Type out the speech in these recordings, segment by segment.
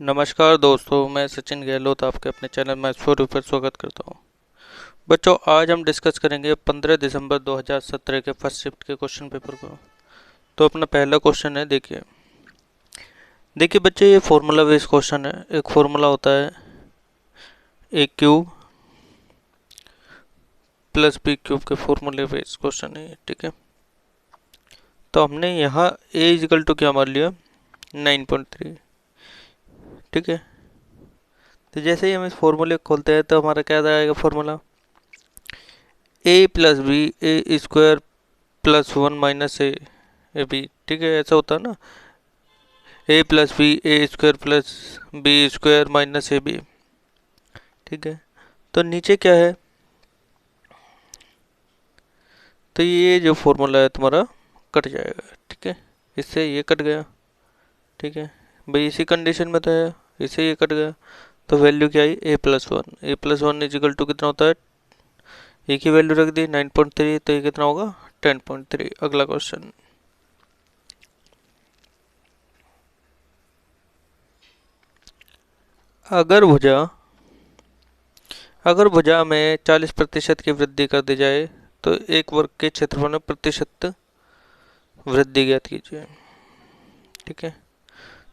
नमस्कार दोस्तों, मैं सचिन गहलोत आपके अपने चैनल मैथ्स फॉर यू पर स्वागत करता हूं। बच्चों, आज हम डिस्कस करेंगे 15 दिसंबर 2017 के फर्स्ट शिफ्ट के क्वेश्चन पेपर को। तो अपना पहला क्वेश्चन है, देखिए देखिए बच्चे, ये फॉर्मूला बेस्ड क्वेश्चन है। एक फॉर्मूला होता है ए क्यूब प्लस बी क्यूब के फॉर्मूले बेस्ड क्वेश्चन है, ठीक है। तो हमने यहाँ ए इजिकल टू क्या मान लिया, 9.3, ठीक है। तो जैसे ही हम इस फॉर्मूले को खोलते हैं तो हमारा क्या आएगा formula, A plus B A square plus 1 - A B, ठीक है। ऐसा होता है ना, A plus B A square plus B square minus A B, ठीक है। तो नीचे क्या है, तो ये जो फॉर्मूला है तुम्हारा कट जाएगा, ठीक है। इससे ये कट गया, ठीक है भाई, इसी कंडीशन में तो है, इससे ये कट गया। तो वैल्यू क्या आई, ए प्लस वन इजिकल टू कितना होता है, एक ही वैल्यू रख दी 9.3, तो ये कितना होगा 10.3। अगला क्वेश्चन, अगर भुजा अगर भुजा में 40% की वृद्धि कर दी जाए तो एक वर्ग के क्षेत्रफल में प्रतिशत वृद्धि ज्ञात कीजिए, ठीक है।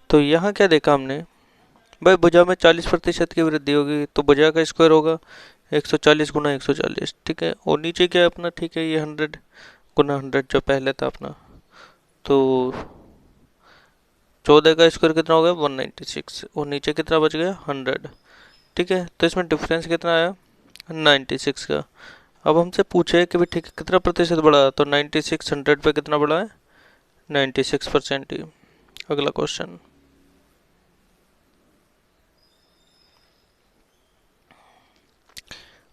तो यहाँ क्या देखा हमने भाई, भुजा में 40% की वृद्धि होगी तो भुजा का स्क्वायर होगा 140 गुना 140, ठीक है। और नीचे क्या है अपना, ठीक है, ये 100 गुना 100 जो पहले था अपना, तो 14 का स्क्वायर कितना हो गया 196, और नीचे कितना बच गया 100, ठीक है। तो इसमें डिफरेंस कितना आया 96 का। अब हमसे पूछे कि भाई ठीक है कितना प्रतिशत बढ़ा, तो 96 100 पे कितना बढ़ा है 96% ही। अगला क्वेश्चन,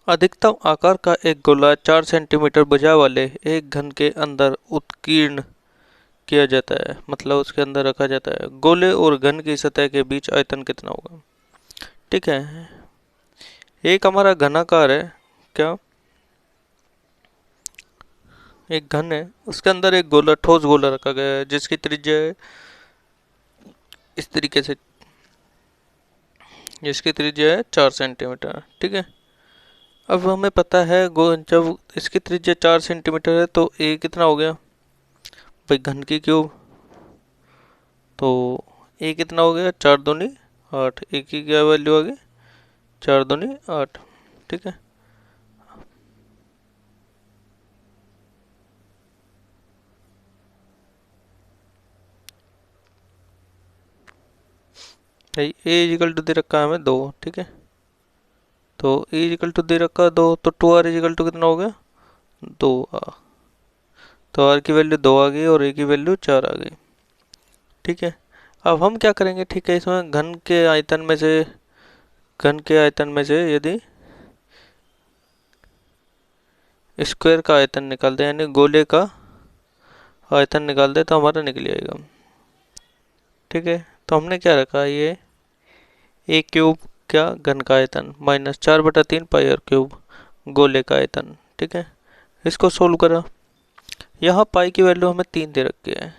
अधिकतम आकार का एक गोला 4 सेंटीमीटर भुजा वाले एक घन के अंदर उत्कीर्ण किया जाता है, मतलब उसके अंदर रखा जाता है। गोले और घन की सतह के बीच आयतन कितना होगा, ठीक है। एक हमारा घनाकार है, क्या, एक घन है, उसके अंदर एक गोला, ठोस गोला रखा गया है जिसकी त्रिज्या है इस तरीके से, जिसकी त्रिज्या है 4 सेंटीमीटर, ठीक है। अब हमें पता है जब इसकी त्रिज्या 4 सेंटीमीटर है तो ए कितना हो गया भाई, घन की क्यूब, तो ए कितना हो गया 4 दूनी 8, ए की क्या वैल्यू आ गई 4 दूनी 8, ठीक है। भाई ए इजिकल टू दे रखा है हमें 2, ठीक है। तो ए इजिकल टू दे रखा है 2, तो 2r इजिकल टू कितना हो गया 2 तो आर की वैल्यू 2 आ गई और ए की वैल्यू 4 आ गई, ठीक है। अब हम क्या करेंगे, ठीक है, इसमें घन के आयतन में से यदि स्क्वायर का आयतन निकाल दे, यानी गोले का आयतन निकाल दे, तो हमारा निकल आएगा, ठीक है। तो हमने क्या रखा, ये ए क्यूब क्या, घन का आयतन माइनस 4/3 पाई आर क्यूब गोले का आयतन, ठीक है। इसको सोल्व करा, यहाँ पाई की वैल्यू हमें 3 दे रखी है,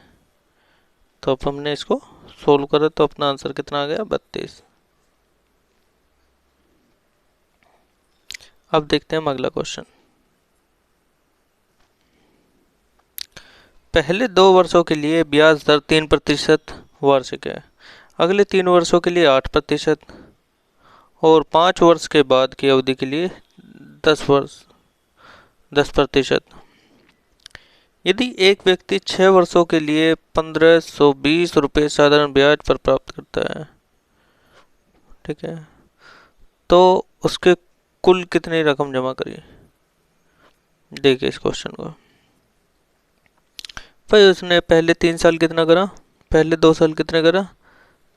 तो अब हमने इसको सोल्व करा तो अपना आंसर कितना आ गया 32। अब देखते हैं हम अगला क्वेश्चन। पहले 2 वर्षों के लिए ब्याज दर 3% वार्षिक है, अगले 3 वर्षों के लिए 8% और 5 वर्ष के बाद की अवधि के लिए 10%। यदि एक व्यक्ति 6 वर्षों के लिए 1520 रुपये साधारण ब्याज पर प्राप्त करता है, ठीक है, तो उसके कुल कितनी रकम जमा करी, देखिए इस क्वेश्चन को। भाई उसने पहले 3 साल कितना करा, पहले 2 साल कितने करा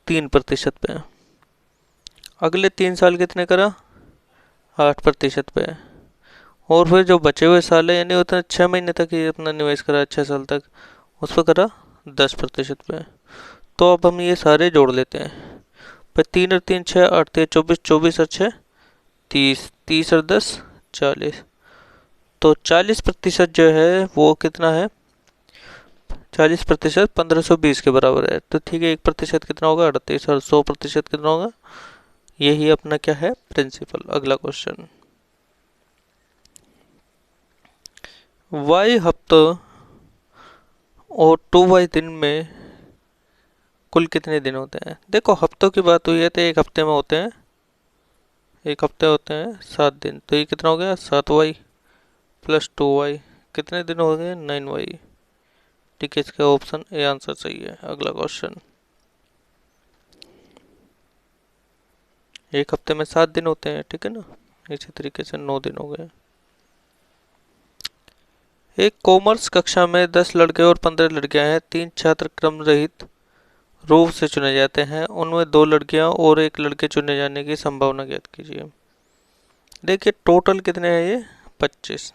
3% पे, अगले 3 साल कितने करा 8% पे, और फिर जो बचे हुए साल है, यानी उतना 6 महीने तक ही अपना निवेश करा, 6 साल तक, उस पर करा 10% पे। तो अब हम ये सारे जोड़ लेते हैं, पर 3 और 3 6, 8 3 24, 24 और 6 30, 30 और 10 40, तो 40% जो है वो कितना है 40% 1520 के बराबर है। तो ठीक है, 1% कितना होगा? 38। और 100% कितना होगा? यही अपना क्या है? प्रिंसिपल। अगला क्वेश्चन, y हफ्तों और 2y दिन में कुल कितने दिन होते हैं? देखो, हफ्तों की बात हुई है तो एक हफ्ते में होते हैं, एक हफ्ते होते हैं 7 दिन। तो ये कितना हो गया? 7y plus 2y। कितने दिन हो गए? 9y। ठीक है, इसका ऑप्शन ए आंसर सही है। अगला क्वेश्चन, एक हफ्ते में 7 दिन होते हैं, ठीक है ना, इसी तरीके से 9 दिन हो गए। एक कॉमर्स कक्षा में 10 लड़के और 15 लड़कियां हैं। 3 छात्र क्रम रहित रूप से चुने जाते हैं, उनमें 2 लड़कियां और 1 लड़के चुने जाने की संभावना ज्ञात कीजिए। देखिए, टोटल कितने हैं? ये 25।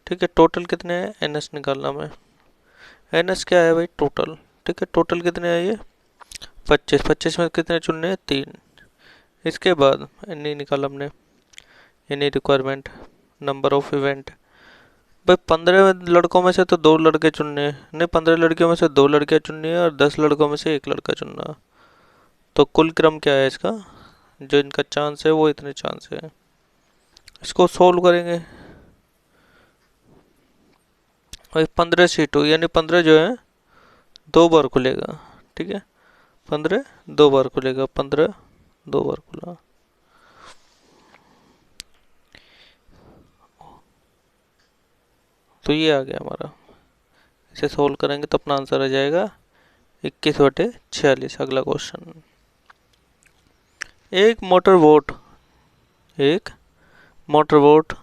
ठीक है, टोटल कितने हैं? एनएस निकालना में, एनएस क्या है भाई? टोटल। ठीक है, टोटल कितने हैं? ये 25। 25 में कितने चुनने हैं? 3। इसके बाद एनी निकाला हमने, any requirement, number of event. भाई 15 लड़कों में से तो 2 लड़के चुनने हैं, नहीं 15 लड़कियों में से 2 लड़कियां चुननी है और 10 लड़कों में से 1 लड़का चुनना। तो कुल क्रम क्या है इसका? जो इनका चांस है वो इतने चांस है। इसको सोल्व करेंगे भाई। 15 सीटों यानी 15 जो है 2 बार खुलेगा। ठीक है, 15 2 बार खुलेगा, 15 2 बार खुला। तो ये आ गया हमारा। इसे सोल्व करेंगे तो अपना आंसर आ जाएगा 21/46। अगला क्वेश्चन, एक मोटर बोट, एक मोटर बोट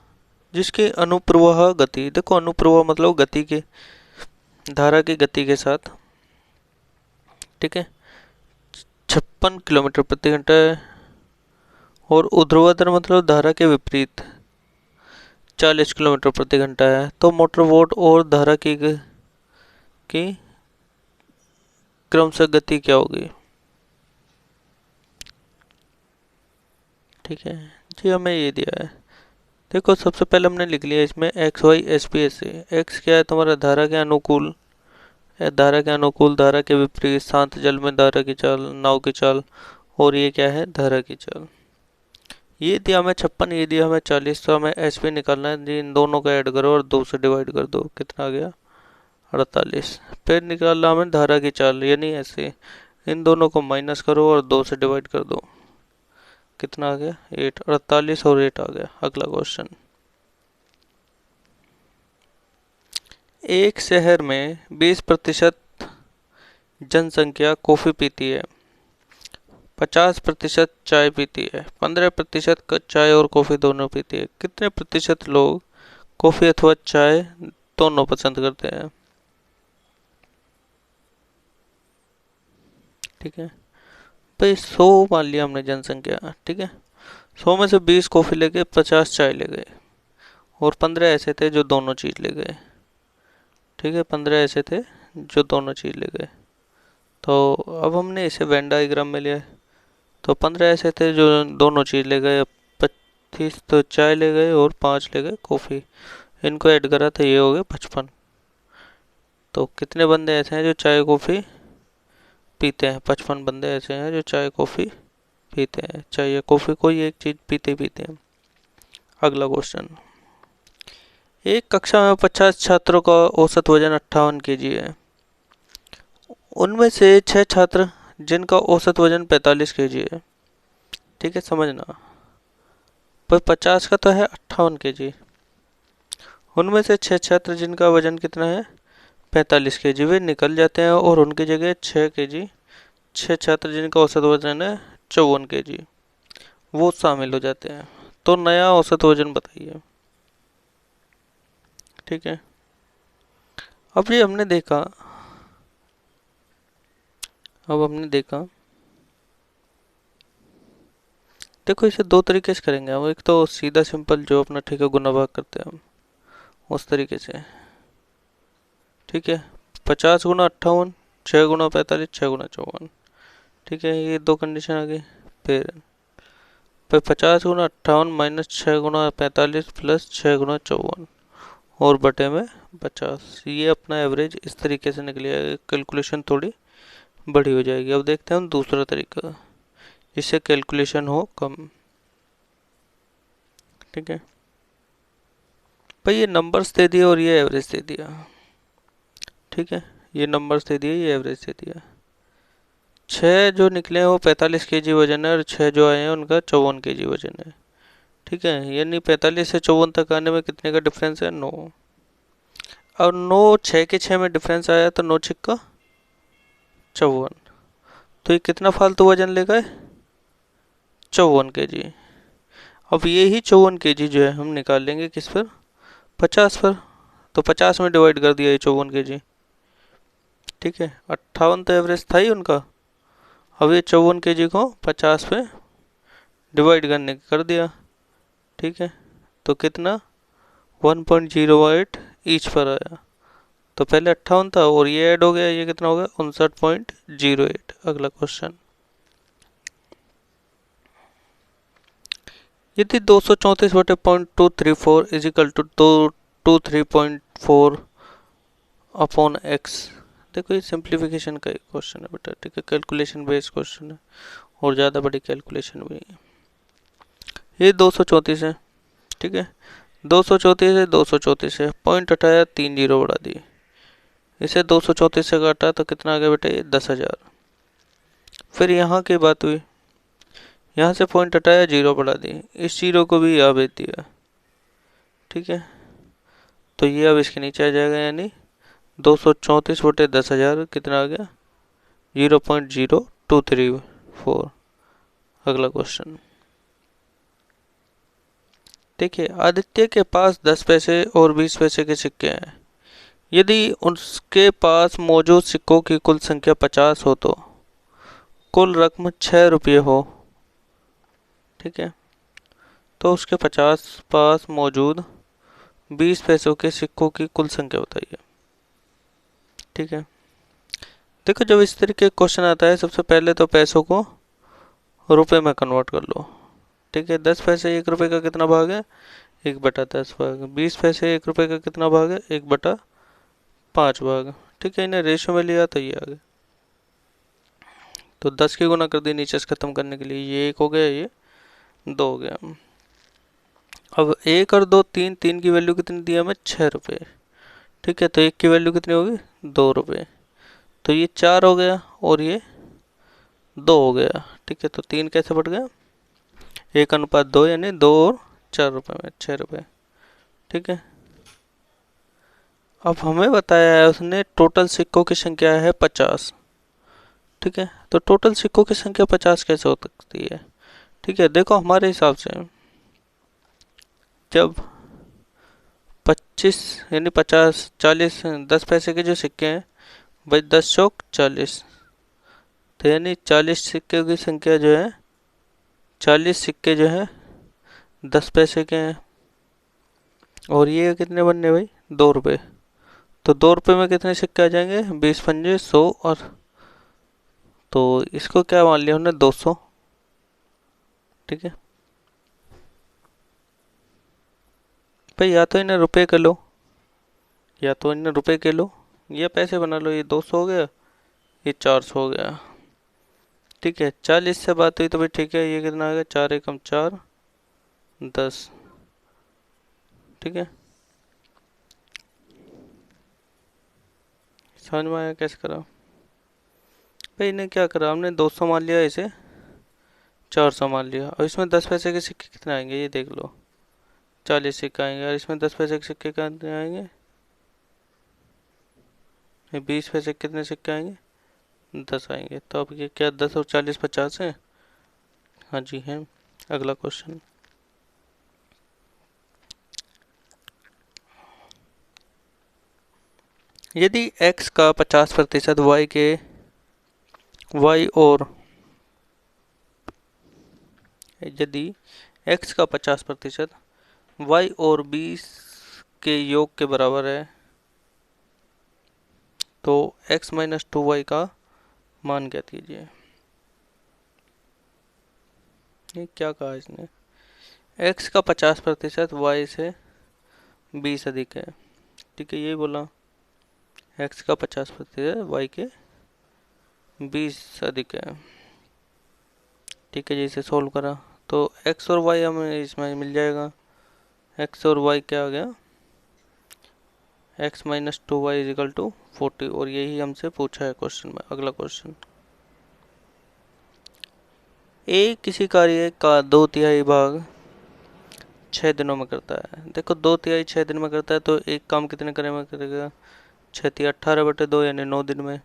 जिसकी अनुप्रवाह गति, देखो अनुप्रवाह मतलब गति के, धारा की गति के साथ, ठीक है, 56 किलोमीटर प्रति घंटा है, और ऊर्ध्वाधर मतलब धारा के विपरीत 40 किलोमीटर प्रति घंटा है। तो मोटर बोट और धारा की क्रमशः गति क्या होगी? ठीक है जी, हमें ये दिया है। देखो, सबसे पहले हमने लिख लिया इसमें X Y S P S से। एक्स क्या है तुम्हारा? धारा के अनुकूल, धारा के अनुकूल, धारा के विपरीत, शांत जल में धारा की चाल, नाव की चाल। और ये क्या है? धारा की चाल। ये दिया हमें 56, ये दिया हमें 40। तो हमें एस पी निकालना है जी। इन दोनों का ऐड करो और 2 से डिवाइड कर दो। कितना आ गया? 48। फिर निकालना हमें धारा की चाल, यानी ऐसे इन दोनों को माइनस करो और 2 से डिवाइड कर दो। कितना आ गया? 8। 48 और 8 आ गया। अगला क्वेश्चन, एक शहर में 20% जनसंख्या कॉफी पीती है, 50% चाय पीती है, 15% चाय और कॉफी दोनों पीती है। कितने प्रतिशत लोग कॉफी अथवा चाय दोनों पसंद करते हैं? ठीक है भाई, 100 मान लिया हमने जनसंख्या। ठीक है, 100 में से 20 कॉफी ले गए, 50 चाय ले गए, और 15 ऐसे थे जो दोनों चीज ले गए। ठीक है, 15 ऐसे थे जो दोनों चीज ले गए। तो अब हमने इसे वेन डायग्राम में लिया है। तो 15 ऐसे थे जो दोनों चीज ले गए, 25 तो चाय ले गए और 5 ले गए कॉफी। इनको ऐड करा था, ये हो गए 55। तो कितने बंदे ऐसे हैं जो चाय कॉफी पीते हैं? 55 बंदे ऐसे हैं जो चाय कॉफी पीते हैं। चाय या कॉफी कोई एक चीज पीते पीते हैं। अगला क्वेश्चन, एक कक्षा में 50 छात्रों का औसत वजन 58 kg है। उनमें से 6 छात्र जिनका औसत वजन 45 kg है। ठीक है, समझना, पर 50 का तो है 58 kg। उनमें से 6 छात्र जिनका वजन कितना है? 45 kg, वे निकल जाते हैं और उनकी जगह 6 kg, 6 छात्र जिनका औसत वजन है 54 kg, वो शामिल हो जाते हैं। तो नया औसत वजन बताइए। ठीक है, अब ये हमने देखा, अब हमने देखा, देखो इसे 2 तरीके से करेंगे हम। एक तो सीधा सिंपल जो अपना ठीक है गुना भाग करते हैं हम, उस तरीके से। ठीक है, 50 गुना 58, 6 गुना 45, 6 गुना 54। ठीक है, ये 2 कंडीशन आ गई। फिर 50 गुना 58 माइनस 6 गुना 45 प्लस 6 गुना 54 और बटे में 50, ये अपना एवरेज इस तरीके से निकलेगा। कैलकुलेशन थोड़ी बड़ी हो जाएगी। अब देखते हैं हम दूसरा तरीका, जिससे कैलकुलेशन हो कम। ठीक है भाई, ये नंबर्स दे दिए और ये एवरेज दे दिया। ठीक है, ये नंबर्स दे दिए, ये एवरेज दे दिया। 6 जो निकले हैं वो 45 केजी वजन है, और 6 जो आए हैं उनका 54 केजी वजन है। ठीक है, यानी 45 से 54 तक आने में कितने का डिफरेंस है? 9। और 9 6 के 6 में डिफरेंस आया, तो 9 6 54। तो ये कितना फालतू वजन ले गए? 54 केजी। अब यही 54 केजी जो है हम निकाल लेंगे किस पर? 50 पर। तो 50 में डिवाइड कर दिया ये 54 केजी। ठीक है, 58 तो एवरेज था ही उनका। अब ये 54 केजी को 50 पे डिवाइड करने कर दिया। ठीक है, तो कितना? 1.08 ईच पर आया। तो पहले 58 था और ये ऐड हो गया, ये कितना हो गया? 59.08। अगला क्वेश्चन, यदि 234/.234 is equal to 223.4 upon X. देखो ये सिंप्लीफिकेशन का क्वेश्चन है बेटा। ठीक है, कैलकुलेशन बेस्ड क्वेश्चन है और ज़्यादा बड़ी कैलकुलेशन भी है। ये 234 है। ठीक है, 234 है, 234 है, पॉइंट हटाया, 3 जीरो बढ़ा दिए। इसे 234 से काटा तो कितना आ गया बेटा? ये 10,000। फिर यहाँ की बात हुई, यहाँ से पॉइंट हटाया, जीरो बढ़ा दी, इस जीरो को भी यहाँ भेज दिया। ठीक है, तो ये अब इसके नीचे आ जाएगा, यानी 234/10,000 कितना आ गया? 0.0234। अगला क्वेश्चन देखिए, आदित्य के पास 10 पैसे और 20 पैसे के सिक्के हैं। यदि उसके पास मौजूद सिक्कों की कुल संख्या 50 हो तो कुल रकम 6 रुपये हो। ठीक है, तो उसके 50 पास मौजूद 20 पैसों के सिक्कों की कुल संख्या बताइए। ठीक है, देखो जब इस तरीके का क्वेश्चन आता है, सबसे पहले तो पैसों को रुपए में कन्वर्ट कर लो। ठीक है, 10 पैसे 1 रुपये का कितना भाग है? 1/10 भाग। 20 पैसे 1 रुपये का कितना भाग है? 1/5 भाग। ठीक है, इन्हें रेशो में लिया तो ये आ गया। तो 10 की गुना कर दी नीचे से खत्म करने के लिए, ये 1 हो गया, ये 2 हो गया। अब 1 और 2, 3, 3 की वैल्यू कितनी दी हमें? 6 रुपये। ठीक है, तो 1 की वैल्यू कितनी होगी? 2 रुपये। तो ये 4 हो गया और ये 2 हो गया। ठीक है, तो 3 कैसे बढ़ गया? 1:2, यानी 2 और 4 रुपये में 6 रुपये। ठीक है, अब हमें बताया है उसने टोटल सिक्कों की संख्या है 50। ठीक है, तो टोटल सिक्कों की संख्या 50 कैसे हो सकती है? ठीक है, देखो हमारे हिसाब से जब 25 यानी 50, 40, 10 पैसे के जो सिक्के हैं भाई, 10 चौक 40, तो यानी 40 सिक्के की संख्या जो है, 40 सिक्के जो है 10 पैसे के हैं। और ये कितने बनने भाई? 2 रुपये। तो 2 रुपये में कितने सिक्के आ जाएंगे? 20 पंजे 100, और तो इसको क्या मान लिया हमने? 200। ठीक है भाई, या तो इन्हें रुपए के लो, या तो इन्हें रुपए के लो, या पैसे बना लो। ये 200 हो गया, ये 400 हो गया। ठीक है, 40 से बात हुई तो भाई ठीक है, ये कितना आ गया? 4 एकम 4, 10। ठीक है, समझ में आया कैसे करा? भाई इन्हें क्या करा हमने? 200 मान लिया, इसे 400 मान लिया। और इसमें 10 पैसे के सिक्के कितने आएंगे ये देख लो, 40 सिक्के आएंगे। और इसमें 10 पैसे के सिक्के कितने आएंगे? 20 पैसे के कितने सिक्के आएंगे? 10 आएंगे। तो अब ये क्या 10 और 40 50 है? हाँ जी है। अगला क्वेश्चन, यदि x का 50% y और यदि x का 50% y और 20 के योग के बराबर है, तो x-2y का मान क्या दीजिए। ये क्या कहा इसने? x का 50% y से 20 अधिक है। ठीक है, यही बोला, x का 50% y के 20 अधिक है। ठीक है जी, इसे सोल्व करा तो x और y हमें इसमें मिल जाएगा। x और y क्या आ गया, x minus 2y is equal to 40, और यही हमसे पूछा है क्वेश्चन में। अगला क्वेश्चन, ए किसी कार्य का 2/3 भाग 6 दिनों में करता है। देखो 2/3 6 दिन में करता है तो एक काम कितने करे में करेगा, 6×18/2 यानी 9 दिन में।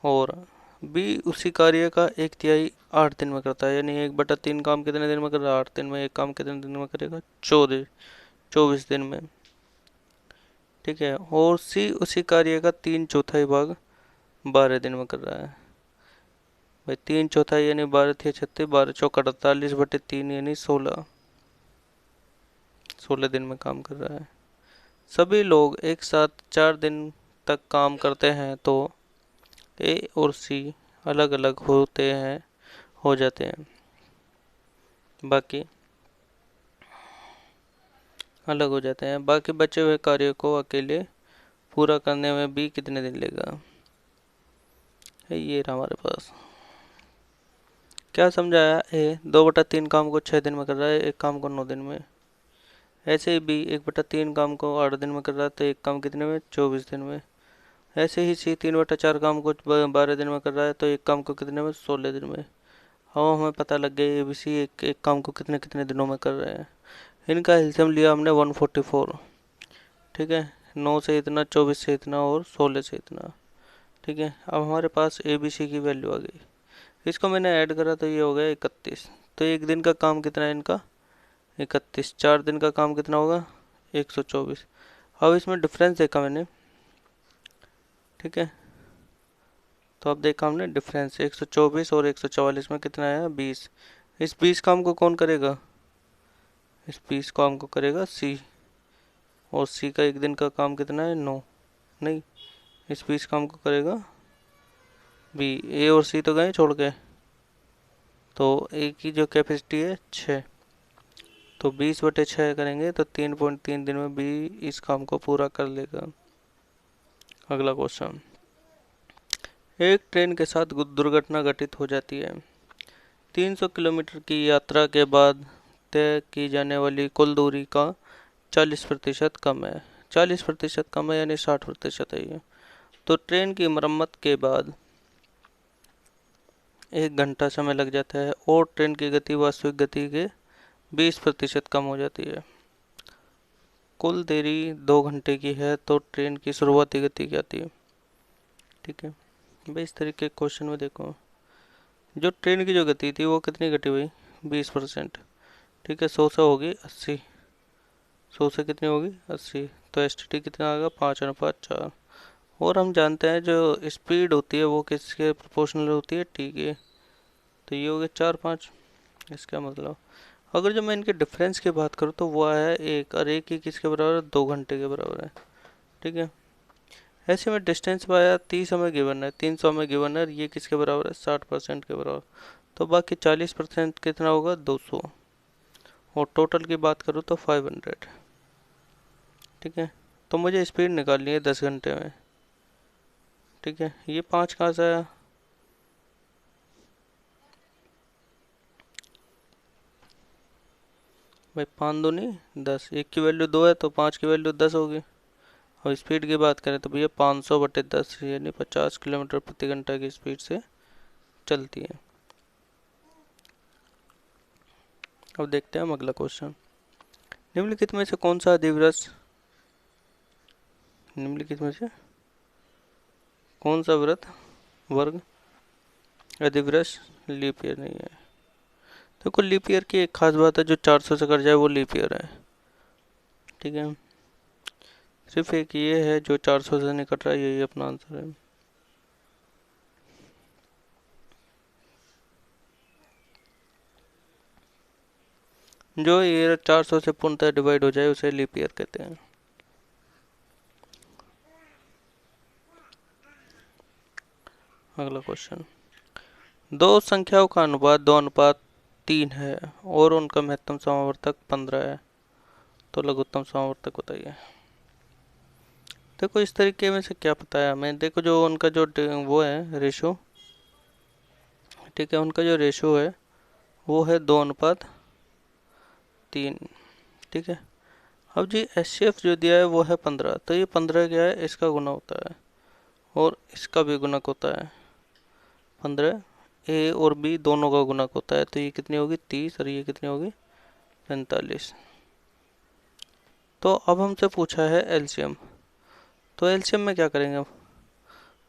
और बी उसी कार्य का 1/3 8 दिन में करता है, यानी 1/3 काम कितने दिन में कर रहा है, 8 दिन में। एक काम कितने दिन में करेगा, 24 दिन में। ठीक है, और सी उसी कार्य का 3/4 भाग 12 दिन में कर रहा है। भाई 3/4 यानी 12×3 = 36, 12×4 = 48/3 यानी 16 दिन में काम कर रहा है। सभी लोग एक साथ 4 दिन तक काम करते हैं तो ए और सी अलग अलग हो जाते हैं, बाकी बचे हुए कार्यों को अकेले पूरा करने में बी कितने दिन लेगा। ये रहा हमारे पास। क्या समझाया, ए 2/3 काम को 6 दिन में कर रहा है, एक काम को 9 दिन में। ऐसे ही बी 1/3 काम को 8 दिन में कर रहा है तो एक काम कितने में, 24 दिन में। ऐसे ही सी 3/4 काम को 12 दिन में कर रहा है तो एक काम को कितने में, 16 दिन में। अब हमें पता लग गया ए बी सी एक काम को कितने कितने दिनों में कर रहे हैं। इनका एलसीएम लिया हमने 144। ठीक है, 9 से इतना, 24 से इतना और 16 से इतना। ठीक है, अब हमारे पास ए बी सी की वैल्यू आ गई। इसको मैंने ऐड करा तो ये हो गया 31। तो एक दिन का काम कितना है इनका, 31। 4 दिन का काम कितना होगा, 124। अब इसमें डिफरेंस देखा मैंने। ठीक है, तो अब देखा हमने डिफरेंस, 124 और 144 में कितना आया, 20। इस 20 काम को कौन करेगा, इस 20 काम को करेगा सी, और सी का एक दिन का काम कितना है, 9। नहीं, इस 20 काम को करेगा बी। ए और सी तो गए छोड़ के, तो ए की जो कैपेसिटी है 6, तो 20/6 करेंगे तो 3.3 दिन में बी इस काम को पूरा कर लेगा। अगला क्वेश्चन, एक ट्रेन के साथ दुर्घटना घटित हो जाती है। 300 किलोमीटर की यात्रा के बाद तय की जाने वाली कुल दूरी का 40% कम है। 40% कम है यानी 60% है ये। तो ट्रेन की मरम्मत के बाद 1 घंटा समय लग जाता है और ट्रेन की गति वास्तविक गति के 20% कम हो जाती है। कुल देरी 2 घंटे की है तो ट्रेन की शुरुआती गति क्या थी। ठीक है भाई, इस तरीके के क्वेश्चन में देखो, जो ट्रेन की जो गति थी वो कितनी घटी हुई, 20%। ठीक है, 100 से होगी 80, 100 से कितनी होगी 80, तो एस टी कितना आएगा, 5:4। और हम जानते हैं जो स्पीड होती है वो किसके प्रोपोर्शनल होती है, टी के। तो ये हो गया 4-5। इसका मतलब अगर जो मैं इनके डिफरेंस की बात करूँ तो वो है 1, और 1 ही किसके बराबर है, 2 घंटे के बराबर है। ठीक है, ऐसे में डिस्टेंस पाया 30 हमें गिवन है, 300 हमें गिवन है, ये किसके बराबर है, 60% के बराबर। तो बाकी 40% कितना होगा, 200। और टोटल की बात करूँ तो 500। ठीक है, तो मुझे स्पीड निकालनी है 10 घंटे में। ठीक है, ये 5 कहाँ से आया, भाई 5 दूनी 10, 1 की वैल्यू 2 है तो 5 की वैल्यू 10 होगी। और स्पीड की बात करें तो भैया 500/10 यानी 50 किलोमीटर प्रति घंटा की स्पीड से चलती है। अब देखते हैं हम अगला क्वेश्चन, निम्नलिखित में से कौन सा अधिवृक्ष, निम्नलिखित में से कौन सा व्रत वर्ग अधिवृक्ष लीप ईयर नहीं है। देखो लीप ईयर की एक खास बात है, जो 400 से कट जाए वो लीप ईयर है। ठीक है, सिर्फ एक ये है जो 400 से नहीं कट रहा है, यही अपना आंसर है। जो ईयर 400 से पूर्णतः डिवाइड हो जाए उसे लीप ईयर कहते हैं। अगला क्वेश्चन, दो संख्याओं का अनुपात 2:3 है और उनका महत्तम समावर्तक 15 है, तो लघुत्तम समावर्तक बताइए। देखो इस तरीके में से क्या पता है हमें, देखो जो उनका जो वो है रेशो, ठीक है, उनका जो रेशो है वो है 2:3, ठीक है। अब जी एचसीएफ जो दिया है वो है 15, तो ये 15 क्या है, इसका गुना होता है और इसका भी गुणक होता है 15, ए और बी दोनों का गुणक होता है, तो ये कितनी होगी 30 और ये कितनी होगी 45। तो अब हमसे पूछा है एलसीएम, तो एलसीएम में क्या करेंगे हम,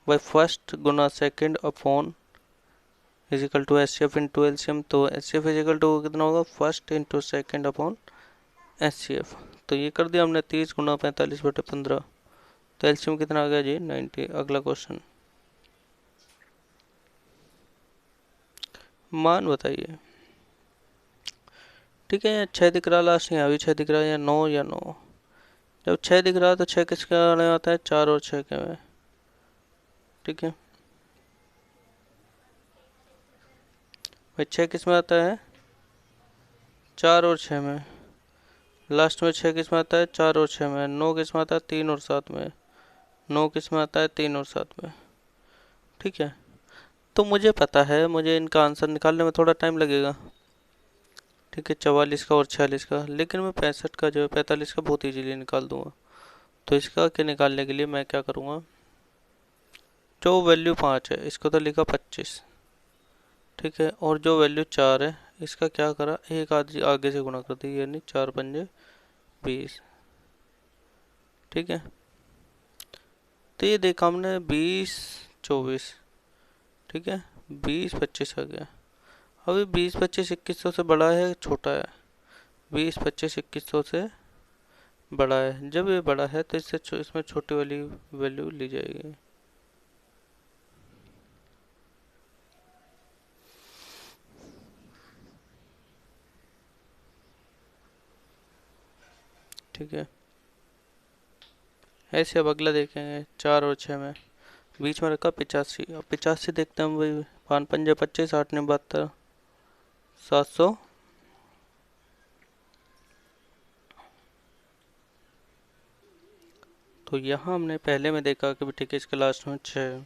बाई फर्स्ट गुना second upon is equal to HCF into LCM, तो एचसीएफ इज इक्वल टू कितना होगा first into second upon HCF. तो ये कर दिया हमने 30 गुना 45/15, तो एलसीएम कितना आ गया जी 90। अगला क्वेश्चन, मान बताइए, ठीक है। यहाँ 6 दिख रहा लास्ट, यहाँ भी 6 दिख रहा है, या 9 या 9। जब 6 दिख रहा है तो 6 किसके आने आता है, 4 और 6 के में, ठीक है भाई। 6 किस में आता है, 4 और 6 में। लास्ट में 6 किस में आता है, 4 और 6 में। 9 किस में आता है, 3 और 7 में। 9 किस में आता है, 3 और 7 में, ठीक है। तो मुझे पता है, मुझे इनका आंसर निकालने में थोड़ा टाइम लगेगा, ठीक है, 44 का और 46 का, लेकिन मैं 65 का जो है 45 का बहुत इजीली निकाल दूंगा। तो इसका के निकालने के लिए मैं क्या करूँगा, जो वैल्यू 5 है इसको तो लिखा 25, ठीक है, और जो वैल्यू 4 है इसका क्या करा, एक आगे से गुणा कर दी, यानी 4×5 = 20, ठीक है। तो ये देखा हमने 20, 24, ठीक है, 20, 25 आ गया। अभी 20, 25, 2100 से बड़ा है छोटा है, 20, 25, 2100 से बड़ा है। जब ये बड़ा है तो इसमें छोटी वाली वैल्यू ली जाएगी, ठीक है। ऐसे अब अगला देखेंगे 4 और 6 में, बीच में रखा 85। अब 85 देखते हैं हम भाई, 5×5 = 25, 8×9 = 72, 700। तो यहाँ हमने पहले में देखा कि ठीक है इसके लास्ट में 6,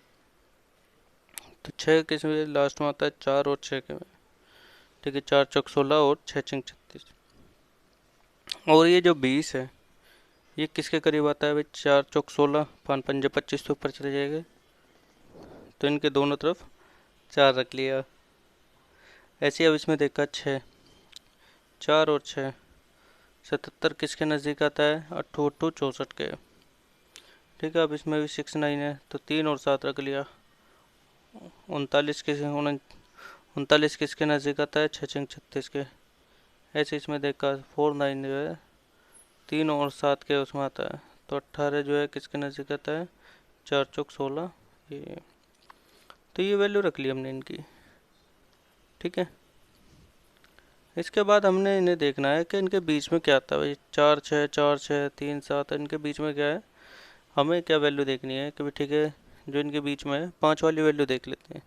तो 6 किस में लास्ट में आता है, 4 और 6 के में, ठीक है। 4×4 = 16 और 6×6 = 36। और ये जो 20 है ये किसके करीब आता है भाई, 4×4 = 16, 5×5 = 25 तो ऊपर चले जाएंगे, तो इनके दोनों तरफ 4 रख लिया। ऐसे अब इसमें देखा 6, 4 और 6, 77 किसके नज़दीक आता है, 8×8 = 64 के, ठीक है। अब इसमें भी 6 9 है, तो 3 और 7 रख लिया। 39 किसके नज़दीक आता है, 6×36 के। ऐसे इसमें देखा 4 9 जो है 3 और 7 के उसमें आता है, तो 18 जो है किसके नज़दीक आता है, 4×16 ये। तो ये वैल्यू रख ली हमने इनकी, ठीक है। इसके बाद हमने इन्हें देखना है कि इनके बीच में क्या आता है भाई, 4 6 4 6 3 7, इनके बीच में क्या है, हमें क्या वैल्यू देखनी है कि भाई, ठीक है। जो इनके बीच में है 5 वाली वैल्यू देख लेते हैं।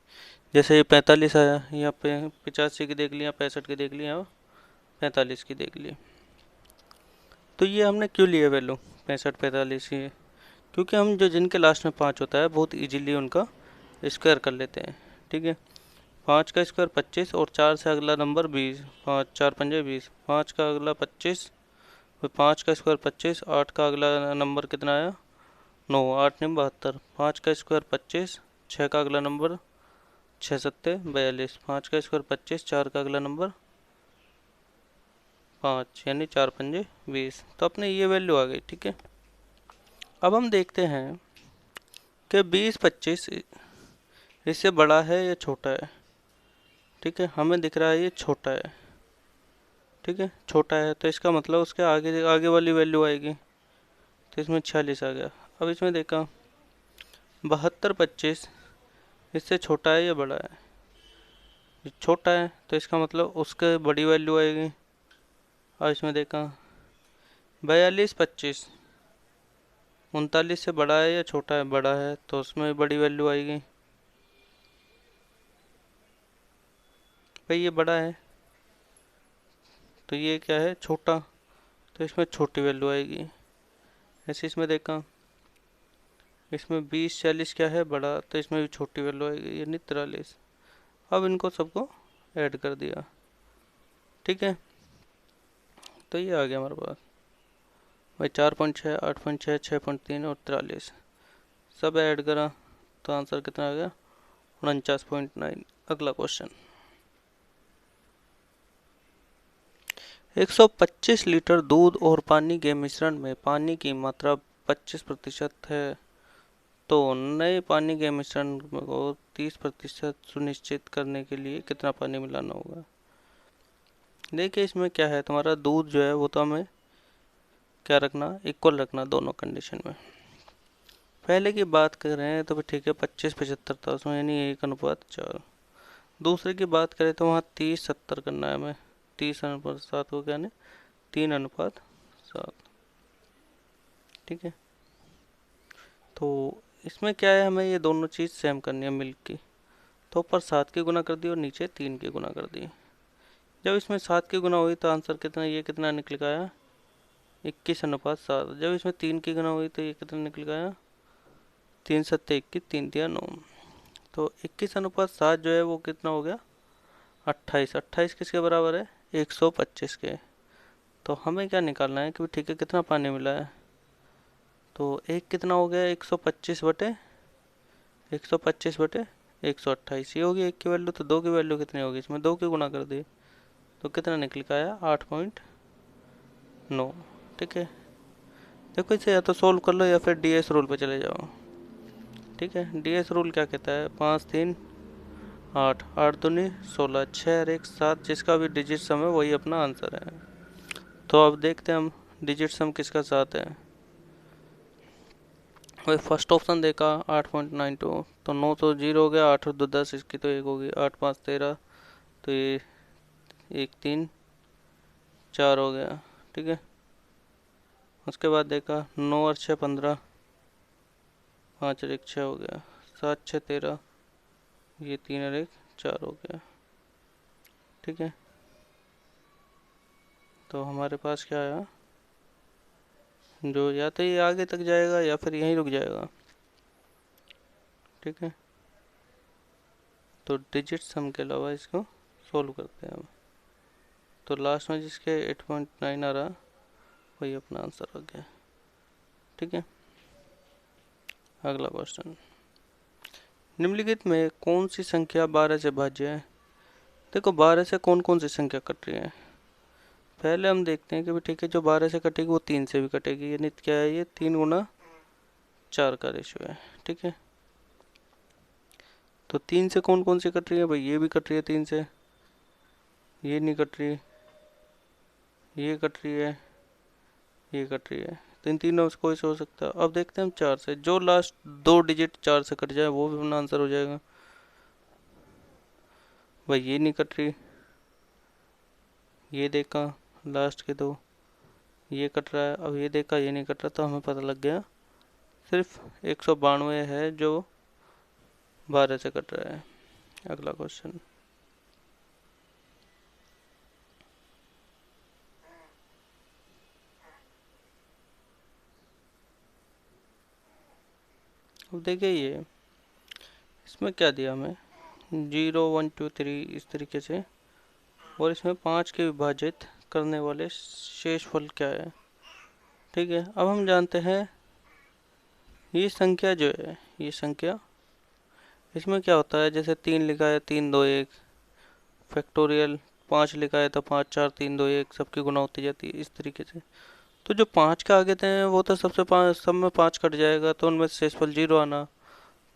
जैसे ये 45 आया, यहाँ पे 85 की देख लिया, 65 की देख लिया, 45 की देख ली। तो ये हमने क्यों लिया वैल्यू 65 45 की, क्योंकि हम जो जिनके लास्ट में 5 होता है बहुत इजीली उनका स्क्वायर कर लेते हैं, ठीक है। 5 का स्क्वायर 25 और 4 से अगला नंबर 20, 5 4×5 = 20, 5 का अगला 25, फिर 5 का स्क्वायर 25, 8 का अगला नंबर कितना आया 9, 8 9 72, 5 का स्क्वायर 25, 6 का अगला नंबर 6 7 42, 5 का स्क्वायर 25, 4 का अगला नंबर 5, यानी 4×5 = 20। तो अपने ये वैल्यू आ गई, ठीक है। अब हम देखते हैं कि 20 25 इससे बड़ा है या छोटा है, ठीक है। हमें दिख रहा है ये छोटा है, ठीक है, छोटा है, तो इसका मतलब उसके आगे आगे वाली वैल्यू आएगी, तो इसमें 46 आ गया। अब इसमें देखा 72 25 इससे छोटा है या बड़ा है, ये छोटा है, तो इसका मतलब उसके बड़ी वैल्यू आएगी। और इसमें देखा 42 25 39 से बड़ा है या छोटा है, बड़ा है, तो उसमें बड़ी वैल्यू आएगी। भाई ये बड़ा है, तो ये क्या है छोटा, तो इसमें छोटी वैल्यू आएगी। ऐसे इसमें देखा इसमें 20 40 क्या है बड़ा, तो इसमें भी छोटी वैल्यू आएगी यानी 43। अब इनको सबको ऐड कर दिया, ठीक है। तो ये आ गया हमारे पास भाई 4.6, 8.6, 6.3 और 43 सब ऐड करा तो आंसर कितना आ गया 49.9। अगला क्वेश्चन, 125 लीटर दूध और पानी के मिश्रण में पानी की मात्रा 25% है, तो नए पानी के मिश्रण को 30% सुनिश्चित करने के लिए कितना पानी मिलाना होगा। देखिए इसमें क्या है, तुम्हारा दूध जो है वो तो हमें क्या रखना, इक्वल रखना दोनों कंडीशन में। पहले की बात कर रहे हैं तो फिर ठीक है 25-75 था उसमें यानी 1:4। दूसरे की बात करें तो वहाँ 30-70 करना है हमें, 30:7 को क्या है 3:7, ठीक है। तो इसमें क्या है, हमें ये दोनों चीज़ सेम करनी है मिल्क की, तो ऊपर 7 की गुना कर दी और नीचे 3 की गुना कर दी। जब इसमें 7 की गुना हुई तो आंसर कितना, ये कितना निकल के आया 21:7। जब इसमें 3 की गुना हुई तो ये कितना निकल के आया 3×7 = 21, 3×3 = 9। तो 21:7 जो है वो कितना हो गया 28। 28 किसके बराबर है 125 के। तो हमें क्या निकालना है कि ठीक है कितना पानी मिला है, तो एक कितना हो गया 125/128, ये होगी एक की वैल्यू। तो दो की वैल्यू कितनी होगी, इसमें 2 की गुना कर दी तो कितना निकल के आया 8.9, ठीक है। देखो इसे या तो सोल्व कर लो या फिर डीएस रूल पे चले जाओ, ठीक है। डीएस रूल क्या कहता है 5 3 8, 8 दूनी 16, 6 और 1 7, जिसका भी डिजिट सम है वही अपना आंसर है। तो अब देखते हैं हम डिजिट सम किसका साथ है। वही फर्स्ट ऑप्शन देखा 8.92, तो 9 तो 0 हो गया, 8 और 2 10, इसकी तो 1 होगी, 8 5 13, तो ये 1 3 4 हो गया, ठीक है। उसके बाद देखा 9 और 6 15, 5 और 1 6 हो गया, 7 6 13, ये 3 और 1 4 हो गया, ठीक है। तो हमारे पास क्या आया, जो या तो ये आगे तक जाएगा या फिर यहीं रुक जाएगा, ठीक है। तो डिजिट सम के अलावा इसको सोल्व करते हैं हम, तो लास्ट में जिसके 8.9 आ रहा वही अपना आंसर हो गया, ठीक है। अगला क्वेश्चन, निम्नलिखित में कौन सी संख्या 12 से भाज्य है। देखो 12 से कौन कौन सी संख्या कट रही है, पहले हम देखते हैं कि भाई ठीक है जो 12 से कटेगी वो 3 से भी कटेगी, यानी क्या है ये 3×4 का रेशियो है, ठीक है। तो 3 से कौन कौन सी कट रही है भाई, ये भी कट रही है 3 से, ये नहीं कट रही, ये कट रही है, ये कट रही है, तो इन तीनों में से कोई से हो सकता है। अब देखते हैं हम 4 से, जो लास्ट 2 डिजिट 4 से कट जाए वो भी अपना आंसर हो जाएगा। भाई ये नहीं कट रही, ये देखा लास्ट के 2, ये कट रहा है, अब ये देखा ये नहीं कट रहा, तो हमें पता लग गया सिर्फ 192 है जो 12 से कट रहा है। अगला क्वेश्चन, अब देखिए ये इसमें क्या दिया हमें 0 1 2 3 इस तरीके से, और इसमें 5 के विभाजित करने वाले शेष फल क्या है, ठीक है। अब हम जानते हैं ये संख्या जो है, ये संख्या इसमें क्या होता है, जैसे 3 लिखा है 3 2 1 फैक्टोरियल, 5 लिखा है तो 5 4 3 2 1 सबकी गुना होती जाती है इस तरीके से। तो जो 5 का आगे थे वो तो सब में 5 कट जाएगा, तो उनमें शेषफल 0 आना।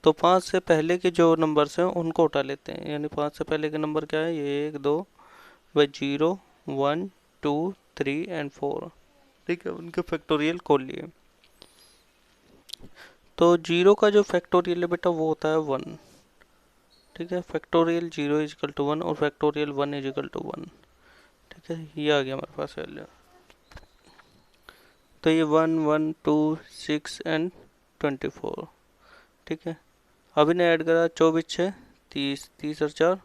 तो 5 से पहले के जो नंबर्स हैं उनको उठा लेते हैं, यानी 5 से पहले के नंबर क्या है, ये 1 2 भाई 0 1 2 3 एंड 4, ठीक है, उनके फैक्टोरियल खोल लिए। तो 0 का जो फैक्टोरियल है बेटा वो होता है 1, ठीक है। फैक्टोरियल 0 = 1 और फैक्टोरियल 1 = 1, ठीक है। ये आ गया हमारे पास वैल्यू, तो ये 1 1 2 6 एंड 24, ठीक है। अब इन्हें ऐड करा 24 6 30, 30 और 4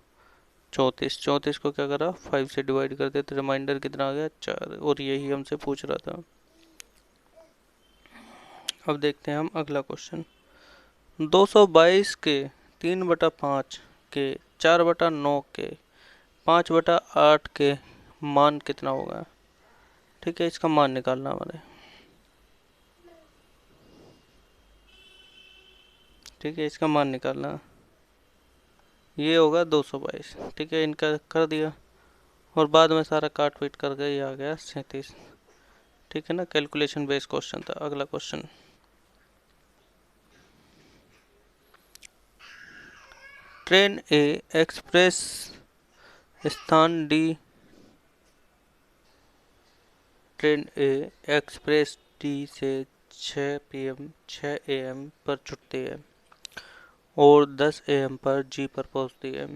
34, 34 को क्या करा 5 से डिवाइड कर दे तो रिमाइंडर कितना आ गया 4, और यही हमसे पूछ रहा था। अब देखते हैं हम अगला क्वेश्चन, 222 के 3/5 के 4/9 के 5/8 के मान कितना होगा? ठीक है, इसका मान निकालना हमारे। ठीक है, इसका मान निकालना, ये होगा 222। ठीक है, इनका कर दिया और बाद में सारा काट पीट करके ये आ गया 37। ठीक है ना, कैलकुलेशन बेस्ड क्वेश्चन था। अगला क्वेश्चन, ट्रेन ए एक्सप्रेस स्थान डी, ट्रेन ए एक्सप्रेस डी से 6 AM पर छूटती है और 10 AM पर जी पर पहुंचती है।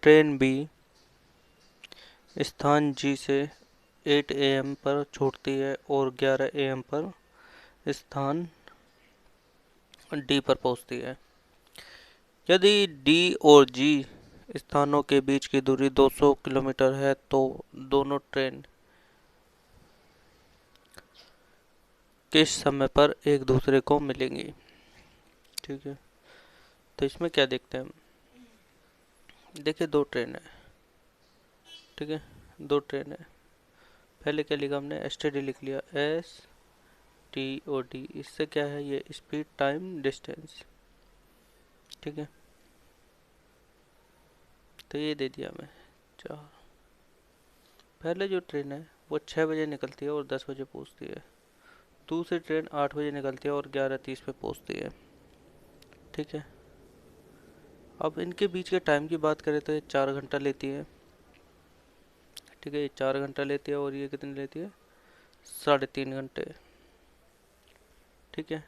ट्रेन बी स्थान जी से 8 AM पर छूटती है और 11 AM पर स्थान डी पर पहुंचती है। यदि डी और जी स्थानों के बीच की दूरी 200 किलोमीटर है तो दोनों ट्रेन किस समय पर एक दूसरे को मिलेंगी? ठीक है, तो इसमें क्या देखते हैं हम? देखिए, दो ट्रेन है। ठीक है, दो ट्रेन है। पहले क्या लिखा हमने? एसटीडी लिख लिया, STOD। इससे क्या है? ये स्पीड, टाइम, डिस्टेंस। ठीक है, तो ये दे दिया हमें 4। पहले जो ट्रेन है वो 6 बजे निकलती है और 10 बजे पहुंचती है। दूसरी ट्रेन 8 बजे निकलती है और 11:30 पे पहुंचती है। ठीक है, अब इनके बीच के टाइम की बात करें तो ये 4 घंटा लेती है। ठीक है, ये 4 घंटा लेती है और ये कितनी लेती है? 3.5 घंटे। ठीक है,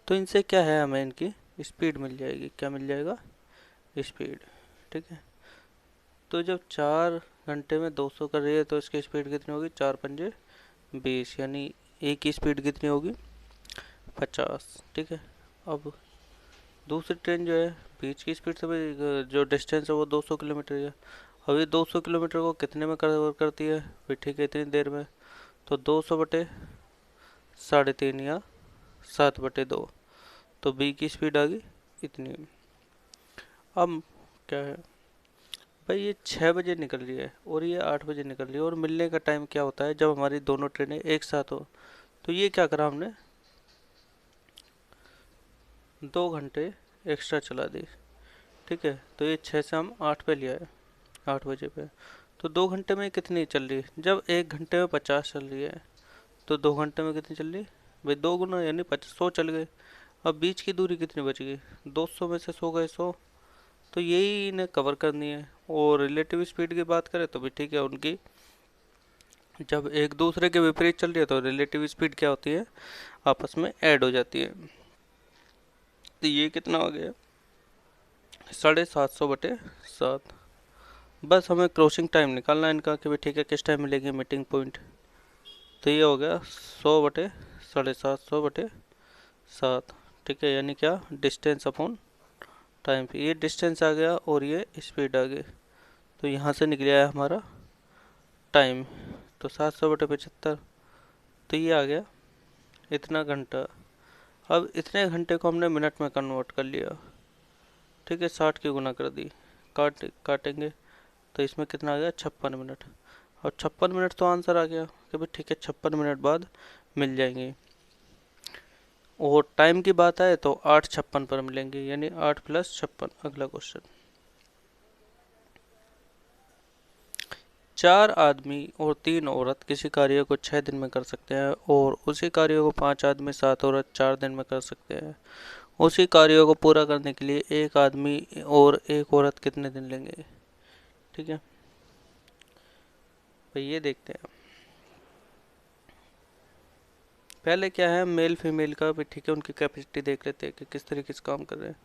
तो इनसे क्या है, हमें इनकी स्पीड मिल जाएगी। क्या मिल जाएगा? स्पीड। ठीक है, तो जब 4 घंटे में 200 कर रही है तो इसकी स्पीड कितनी होगी? 4 पंजे 20, यानी एक की स्पीड कितनी होगी? 50। ठीक है, अब दूसरी ट्रेन जो है बीच की स्पीड से भी जो डिस्टेंस है वो 200 किलोमीटर है। अब ये 200 किलोमीटर को कितने में कवर करती है भाई? ठीक है, इतनी देर में। तो 200/3.5 या 7/2, तो बी की स्पीड आ गई इतनी। अब क्या है भाई, ये 6 बजे निकल रही है और ये 8 बजे निकल रही है और मिलने का टाइम क्या होता है? जब हमारी दोनों ट्रेनें एक साथ हो। तो ये क्या करा हमने? 2 घंटे एक्स्ट्रा चला दी। ठीक है, तो ये 6 से हम 8 पे लिया है, 8 बजे पे। तो 2 घंटे में कितनी चल रही है? जब 1 घंटे में 50 चल रही है तो 2 घंटे में कितनी चल रही है भाई? 2 गुना, यानी 100 चल गए। अब बीच की दूरी कितनी बच गई? 200 में से 100 गए 100, तो यही इन्हें कवर करनी है। और रिलेटिव स्पीड की बात करें तो भी ठीक है, उनकी जब एक दूसरे के विपरीत चल रही है तो रिलेटिव स्पीड क्या होती है? आपस में ऐड हो जाती है। तो ये कितना हो गया? 750/7। बस हमें क्रॉसिंग टाइम निकालना है इनका कि भाई ठीक है किस टाइम मिलेगी मीटिंग पॉइंट। तो ये हो गया 100/750/7। ठीक है, यानी क्या? Distance upon time. ये डिस्टेंस आ गया और ये स्पीड आ गई, तो यहाँ से निकल आया हमारा टाइम। तो 700/75, तो ये आ गया इतना घंटा। अब इतने घंटे को हमने मिनट में कन्वर्ट कर लिया। ठीक है, 60 की गुना कर दी। काटेंगे तो इसमें कितना आ गया? 56 मिनट। और 56 मिनट तो आंसर आ गया कि भाई ठीक है 56 मिनट बाद मिल जाएंगे। और टाइम की बात आए तो 8:56 पर मिलेंगे, यानी 8 + 56। अगला क्वेश्चन, 4 आदमी और 3 औरत किसी कार्य को 6 दिन में कर सकते हैं और उसी कार्य को 5 आदमी 7 औरत 4 दिन में कर सकते हैं। उसी कार्य को पूरा करने के लिए एक आदमी और एक औरत कितने दिन लेंगे? ठीक है भाई, ये देखते हैं। पहले क्या है, मेल फीमेल का भी ठीक है, उनकी कैपेसिटी देख लेते हैं कि किस तरीके से काम कर रहे हैं।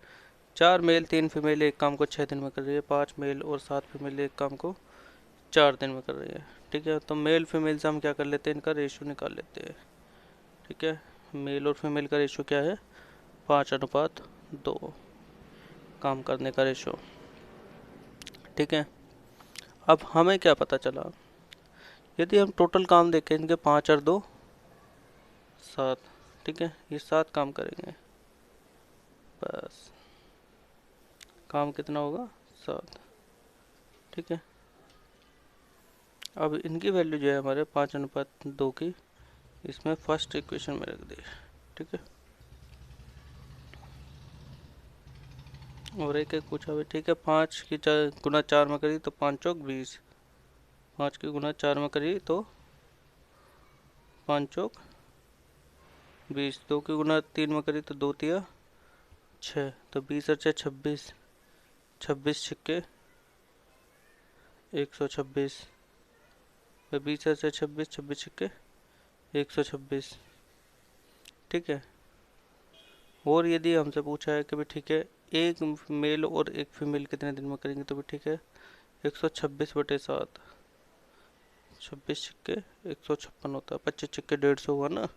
4 मेल 3 फीमेल एक काम को 6 दिन में कर रही है। 5 मेल और 7 फीमेल एक काम को 4 दिन में कर रही है। ठीक है, तो मेल फीमेल से हम क्या कर लेते हैं? इनका रेशियो निकाल लेते हैं। ठीक है, मेल और फीमेल का रेशियो क्या है? 5:2 काम करने का रेशियो। ठीक है, अब हमें क्या पता चला? यदि हम टोटल काम देखें इनके 5 और 2 7। ठीक है, ये 7 काम करेंगे। बस काम कितना होगा 7। ठीक है, अब इनकी वैल्यू जो है हमारे 5:2 की इसमें फर्स्ट इक्वेशन में रख दी। ठीक है, और एक एक पूछा भी। ठीक है, 5 की गुना 4 में करी तो 5 चौक 20, 5 की गुना 4 में करी तो 5 चौक 20, 2 की गुना 3 में करी तो 2 तिया 6, तो 20 और 6 26, 26 छिक्के 126, 20 और 6 26, 26 छिक्के 126। ठीक है, और यदि हमसे पूछा है कि भाई ठीक है एक मेल और एक फीमेल कितने दिन में करेंगे, तो भी ठीक है 126/7, 26 छिक्के 156 होता है, 25 छिक्के 150 हुआ ना,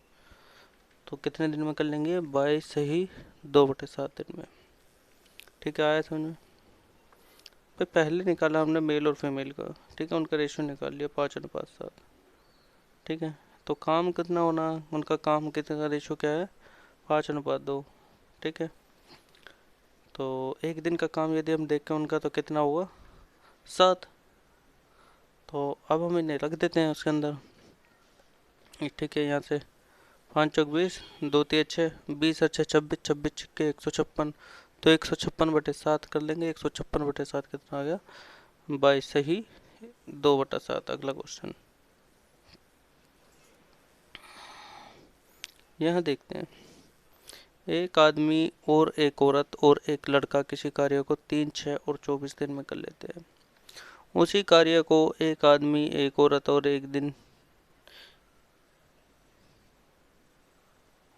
तो कितने दिन में कर लेंगे 22 सही 2/7 दिन में। ठीक है, आया समझ में। भाई पहले निकाला हमने मेल और फीमेल का, ठीक है, उनका रेशियो निकाल लिया 5:7। ठीक है, तो काम कितना होना, उनका काम कितने का रेशियो क्या है 5:2। ठीक है, तो एक दिन का काम यदि हम देखें उनका तो कितना हुआ 7। तो अब हम इन्हें रख देते हैं उसके अंदर। ठीक है, यहाँ से 5 चौक 20, 2 तिया 6, 20 और 6 26, 26 छिक्के 156, तो 156/7 कर लेंगे। 156/7 कितना आ गया 22 सही 2/7। अगला क्वेश्चन यहाँ देखते हैं। एक आदमी और एक औरत और एक लड़का किसी कार्य को 3, 6 और 24 दिन में कर लेते हैं। उसी कार्य को एक आदमी, एक औरत और एक दिन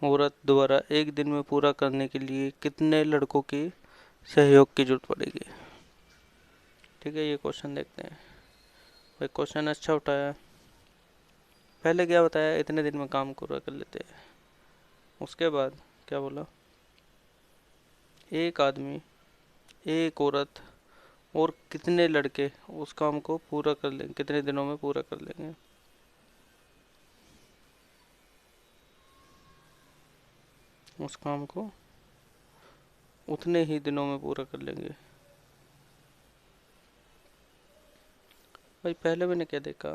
औरत द्वारा एक दिन में पूरा करने के लिए कितने लड़कों की सहयोग की जरूरत पड़ेगी। ठीक है, ये क्वेश्चन देखते हैं। भाई क्वेश्चन अच्छा उठाया। पहले क्या बताया, इतने दिन में काम पूरा कर लेते हैं। उसके बाद क्या बोला, एक आदमी, एक औरत और कितने लड़के उस काम को पूरा कर लेंगे, कितने दिनों में पूरा कर लेंगे। उस काम को उतने ही दिनों में पूरा कर लेंगे। भाई पहले मैंने क्या देखा,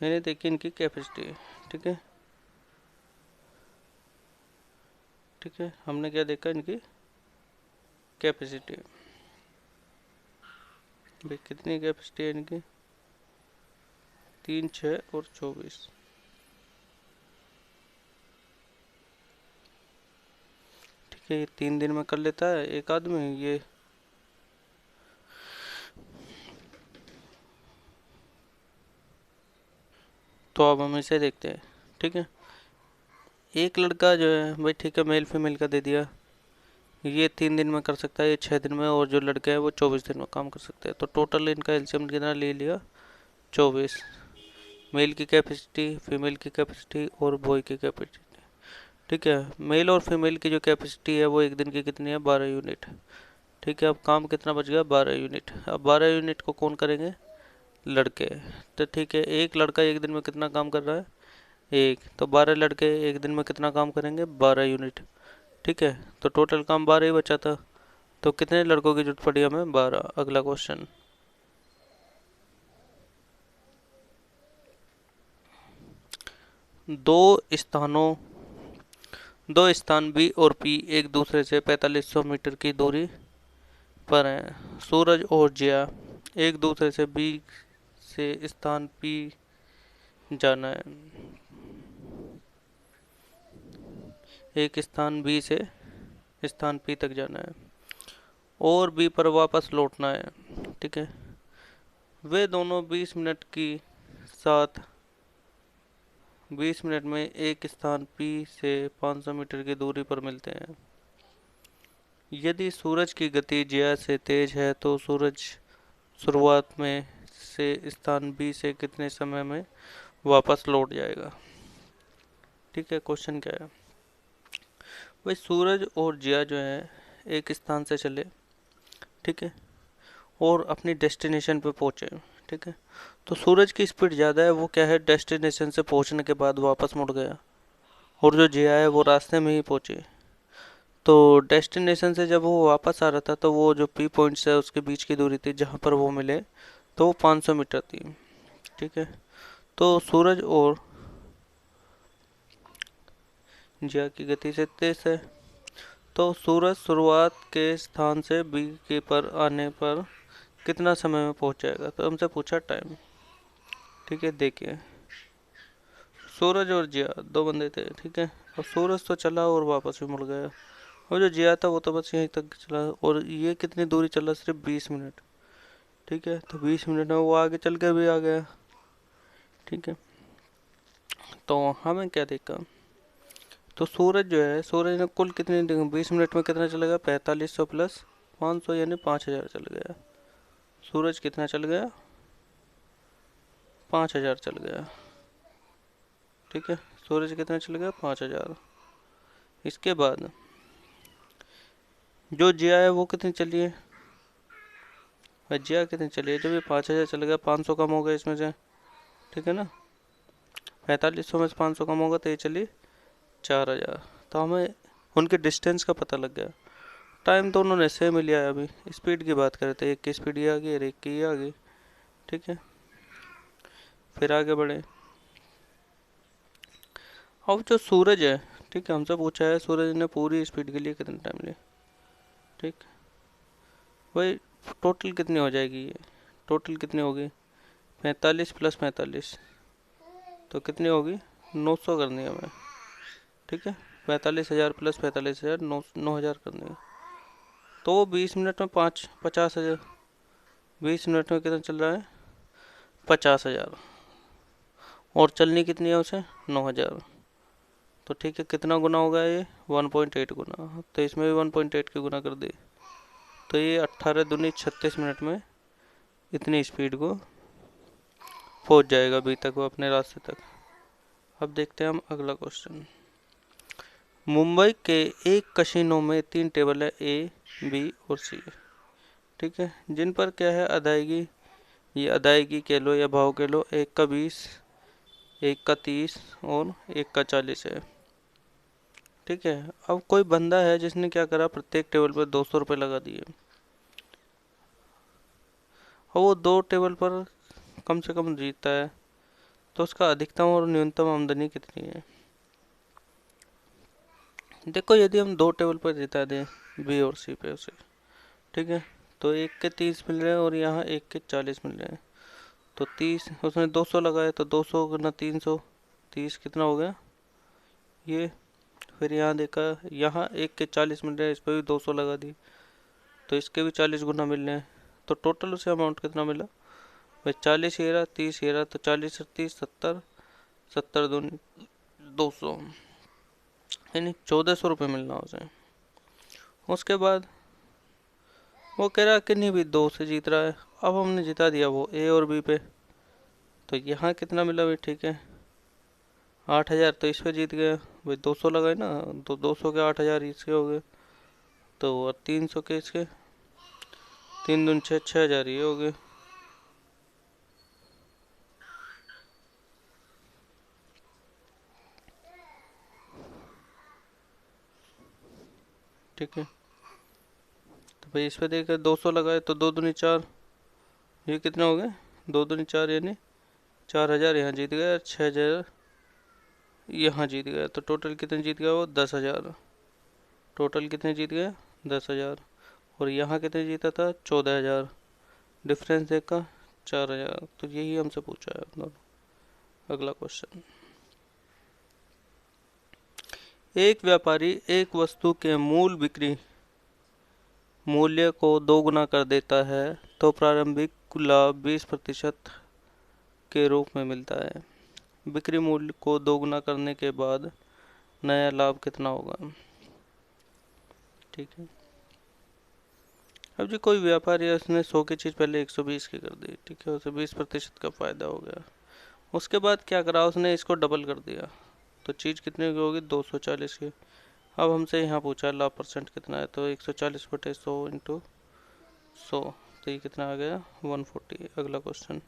मैंने देखी इनकी कैपेसिटी। ठीक है, ठीक है, हमने क्या देखा इनकी कैपेसिटी। भाई कितनी कैपेसिटी है इनकी 3, 6 और 24। ठीक है, ये 3 दिन में कर लेता है एक आदमी ये। तो अब हम इसे देखते हैं। ठीक है, एक लड़का जो है भाई, ठीक है, मेल फीमेल का दे दिया, ये 3 दिन में कर सकता है, ये 6 दिन में, और जो लड़के हैं वो 24 दिन में काम कर सकते हैं। तो टोटल इनका एलसीएम कितना ले लिया 24। मेल की कैपेसिटी, फीमेल की कैपेसिटी और बॉय की कैपेसिटी। ठीक है, मेल और फीमेल की जो कैपेसिटी है वो एक दिन की कितनी है 12 यूनिट। ठीक है, अब काम कितना बच गया 12 यूनिट। अब 12 यूनिट को कौन करेंगे, लड़के। तो ठीक है, एक लड़का एक दिन में कितना काम कर रहा है एक, तो 12 लड़के एक दिन में कितना काम करेंगे 12 यूनिट। ठीक है, तो टोटल काम 12 ही बचा था, तो कितने लड़कों की जरूरत पड़ी हमें 12। अगला क्वेश्चन, दो स्थानों दो स्थान बी और पी एक दूसरे से 4500 मीटर की दूरी पर हैं। सूरज और जिया एक दूसरे से बी से स्थान पी जाना है, एक स्थान बी से स्थान पी तक जाना है और बी पर वापस लौटना है। ठीक है, वे दोनों 20 मिनट की साथ 20 मिनट में एक स्थान पी से 500 मीटर की दूरी पर मिलते हैं। यदि सूरज की गति ज्या से तेज है तो सूरज शुरुआत में से स्थान बी से कितने समय में वापस लौट जाएगा। ठीक है, क्वेश्चन क्या है भाई, सूरज और जिया जो है एक स्थान से चले, ठीक है, और अपनी डेस्टिनेशन पे पहुंचे। ठीक है, तो सूरज की स्पीड ज़्यादा है, वो क्या है डेस्टिनेशन से पहुंचने के बाद वापस मुड़ गया, और जो जिया है वो रास्ते में ही पहुंची। तो डेस्टिनेशन से जब वो वापस आ रहा था तो वो जो पी पॉइंट्स है उसके बीच की दूरी थी जहाँ पर वो मिले, तो वो 500 मीटर थी। ठीक है, तो सूरज और जिया की गति से तेज है, तो सूरज शुरुआत के स्थान से बी के पर आने पर कितना समय में पहुंच जाएगा। तो हमसे पूछा टाइम। ठीक है, देखिए सूरज और जिया दो बंदे थे। ठीक है, और सूरज तो चला और वापस भी मुड़ गया, और जो जिया था वो तो बस यहीं तक चला, और ये कितनी दूरी चला, सिर्फ 20 मिनट। ठीक है, तो 20 मिनट में वो आगे चल के भी आ गया। ठीक है, तो हमें क्या देखा, तो सूरज जो है, सूरज ने कुल कितनी 20 मिनट में कितना चलेगा, 4500 प्लस 500 यानी 5000 चल गया। सूरज कितना चल गया, 5000 चल गया। ठीक है, सूरज कितना चल गया, 5000। इसके बाद जो जिया है वो कितनी चली है, भाई जिया कितनी चली है, जब ये 5000 चल गया 500 कम हो गया इसमें से। ठीक है ना, 4500 में से 500 कम होगा तो ये चली 4000। तो हमें उनके डिस्टेंस का पता लग गया। टाइम तो उन्होंने सेम ही लिया है। अभी स्पीड की बात करें तो एक की स्पीड ये आ गई और एक की ये आ गई। ठीक है, फिर आगे बढ़े। अब जो सूरज है, ठीक है, हमसे पूछा है सूरज ने पूरी स्पीड के लिए कितना टाइम लिया। ठीक, भाई टोटल कितनी हो जाएगी ये, टोटल कितनी होगी, 45 प्लस 45, तो कितनी होगी, 900 करनी है हमें। ठीक है, 45,000 प्लस 45,000, 9,000 करनी है। तो वो 20 मिनट में 50,000, 20 मिनट में कितना चल रहा है, 50,000, और चलनी कितनी है उसे, 9,000। तो ठीक है, कितना गुना होगा ये, 1.8 गुना। तो इसमें भी 1.8 की गुना कर दी, तो ये 18 दूनी 36 मिनट में इतनी स्पीड को पहुंच जाएगा अभी तक वो अपने रास्ते तक। अब देखते हैं हम अगला क्वेश्चन। मुंबई के एक कसिनो में 3 टेबल है, ए बी और सी। ठीक है, जिन पर क्या है, अदायगी, ये अदायगी कह लो या भाव कह लो, एक का 20, एक का 30 और एक का 40 है। ठीक है, अब कोई बंदा है जिसने क्या करा, प्रत्येक टेबल पर 200 रुपये लगा दिए, और वो दो टेबल पर कम से कम जीतता है, तो उसका अधिकतम और न्यूनतम आमदनी कितनी है। देखो, यदि हम दो टेबल पर जिता दें बी और सी पे उसे, ठीक है, तो एक के 30 मिल रहे हैं और यहाँ एक के 40 मिल रहे हैं। तो 30, उसने 200 लगाए, तो 200 गुना 300, 30 कितना हो गया ये। फिर यहाँ देखा, यहाँ एक के 40 मिल रहे हैं, इस पर भी 200 लगा दी, तो इसके भी 40 गुना मिल रहे हैं। तो टोटल उसे अमाउंट कितना मिला भाई, 40 ये रहा, 30 ये रहा, तो 40 और 30 70, 70 दूनी 200, यानी 1400 रुपये मिलना उसे। उसके बाद वो कह रहा कि नहीं भी 2 से जीत रहा है। अब हमने जिता दिया वो ए और बी पे, तो यहाँ कितना मिला भाई, ठीक है 8,000, तो इस पे जीत गया भाई, 200 लगाए ना, तो 200 के 8,000 इसके हो गए, तो और 300 के इसके, 3 दून 6, 6,000 ये हो गए। ठीक है, तो भाई इस पे देखकर 200 लगाए, तो 2 दूनी 4, ये कितने हो गए, 2 दूनी 4 यानी 4,000 यहाँ जीत गया, 6,000 यहाँ जीत गया, तो टोटल कितने जीत गया वो, 10,000। टोटल कितने जीत गया, 10,000, और यहाँ कितने जीता था, 14,000। डिफरेंस देखा, 4,000। तो यही हमसे पूछा है दोनों। अगला क्वेश्चन, एक व्यापारी एक वस्तु के मूल बिक्री मूल्य को दोगुना कर देता है, तो प्रारंभिक लाभ 20% के रूप में मिलता है। बिक्री मूल्य को दोगुना करने के बाद नया लाभ कितना होगा। ठीक है, अब जी कोई व्यापारी है, उसने 100 की चीज़ पहले 120 की कर दी, ठीक है, उसे 20% का फायदा हो गया। उसके बाद क्या करा, उसने इसको डबल कर दिया, तो चीज़ कितने की होगी, 240 की। अब हमसे यहाँ पूछा लाभ परसेंट कितना है, तो 140/100 इंटू 100, तो ये कितना आ गया, 140। अगला क्वेश्चन,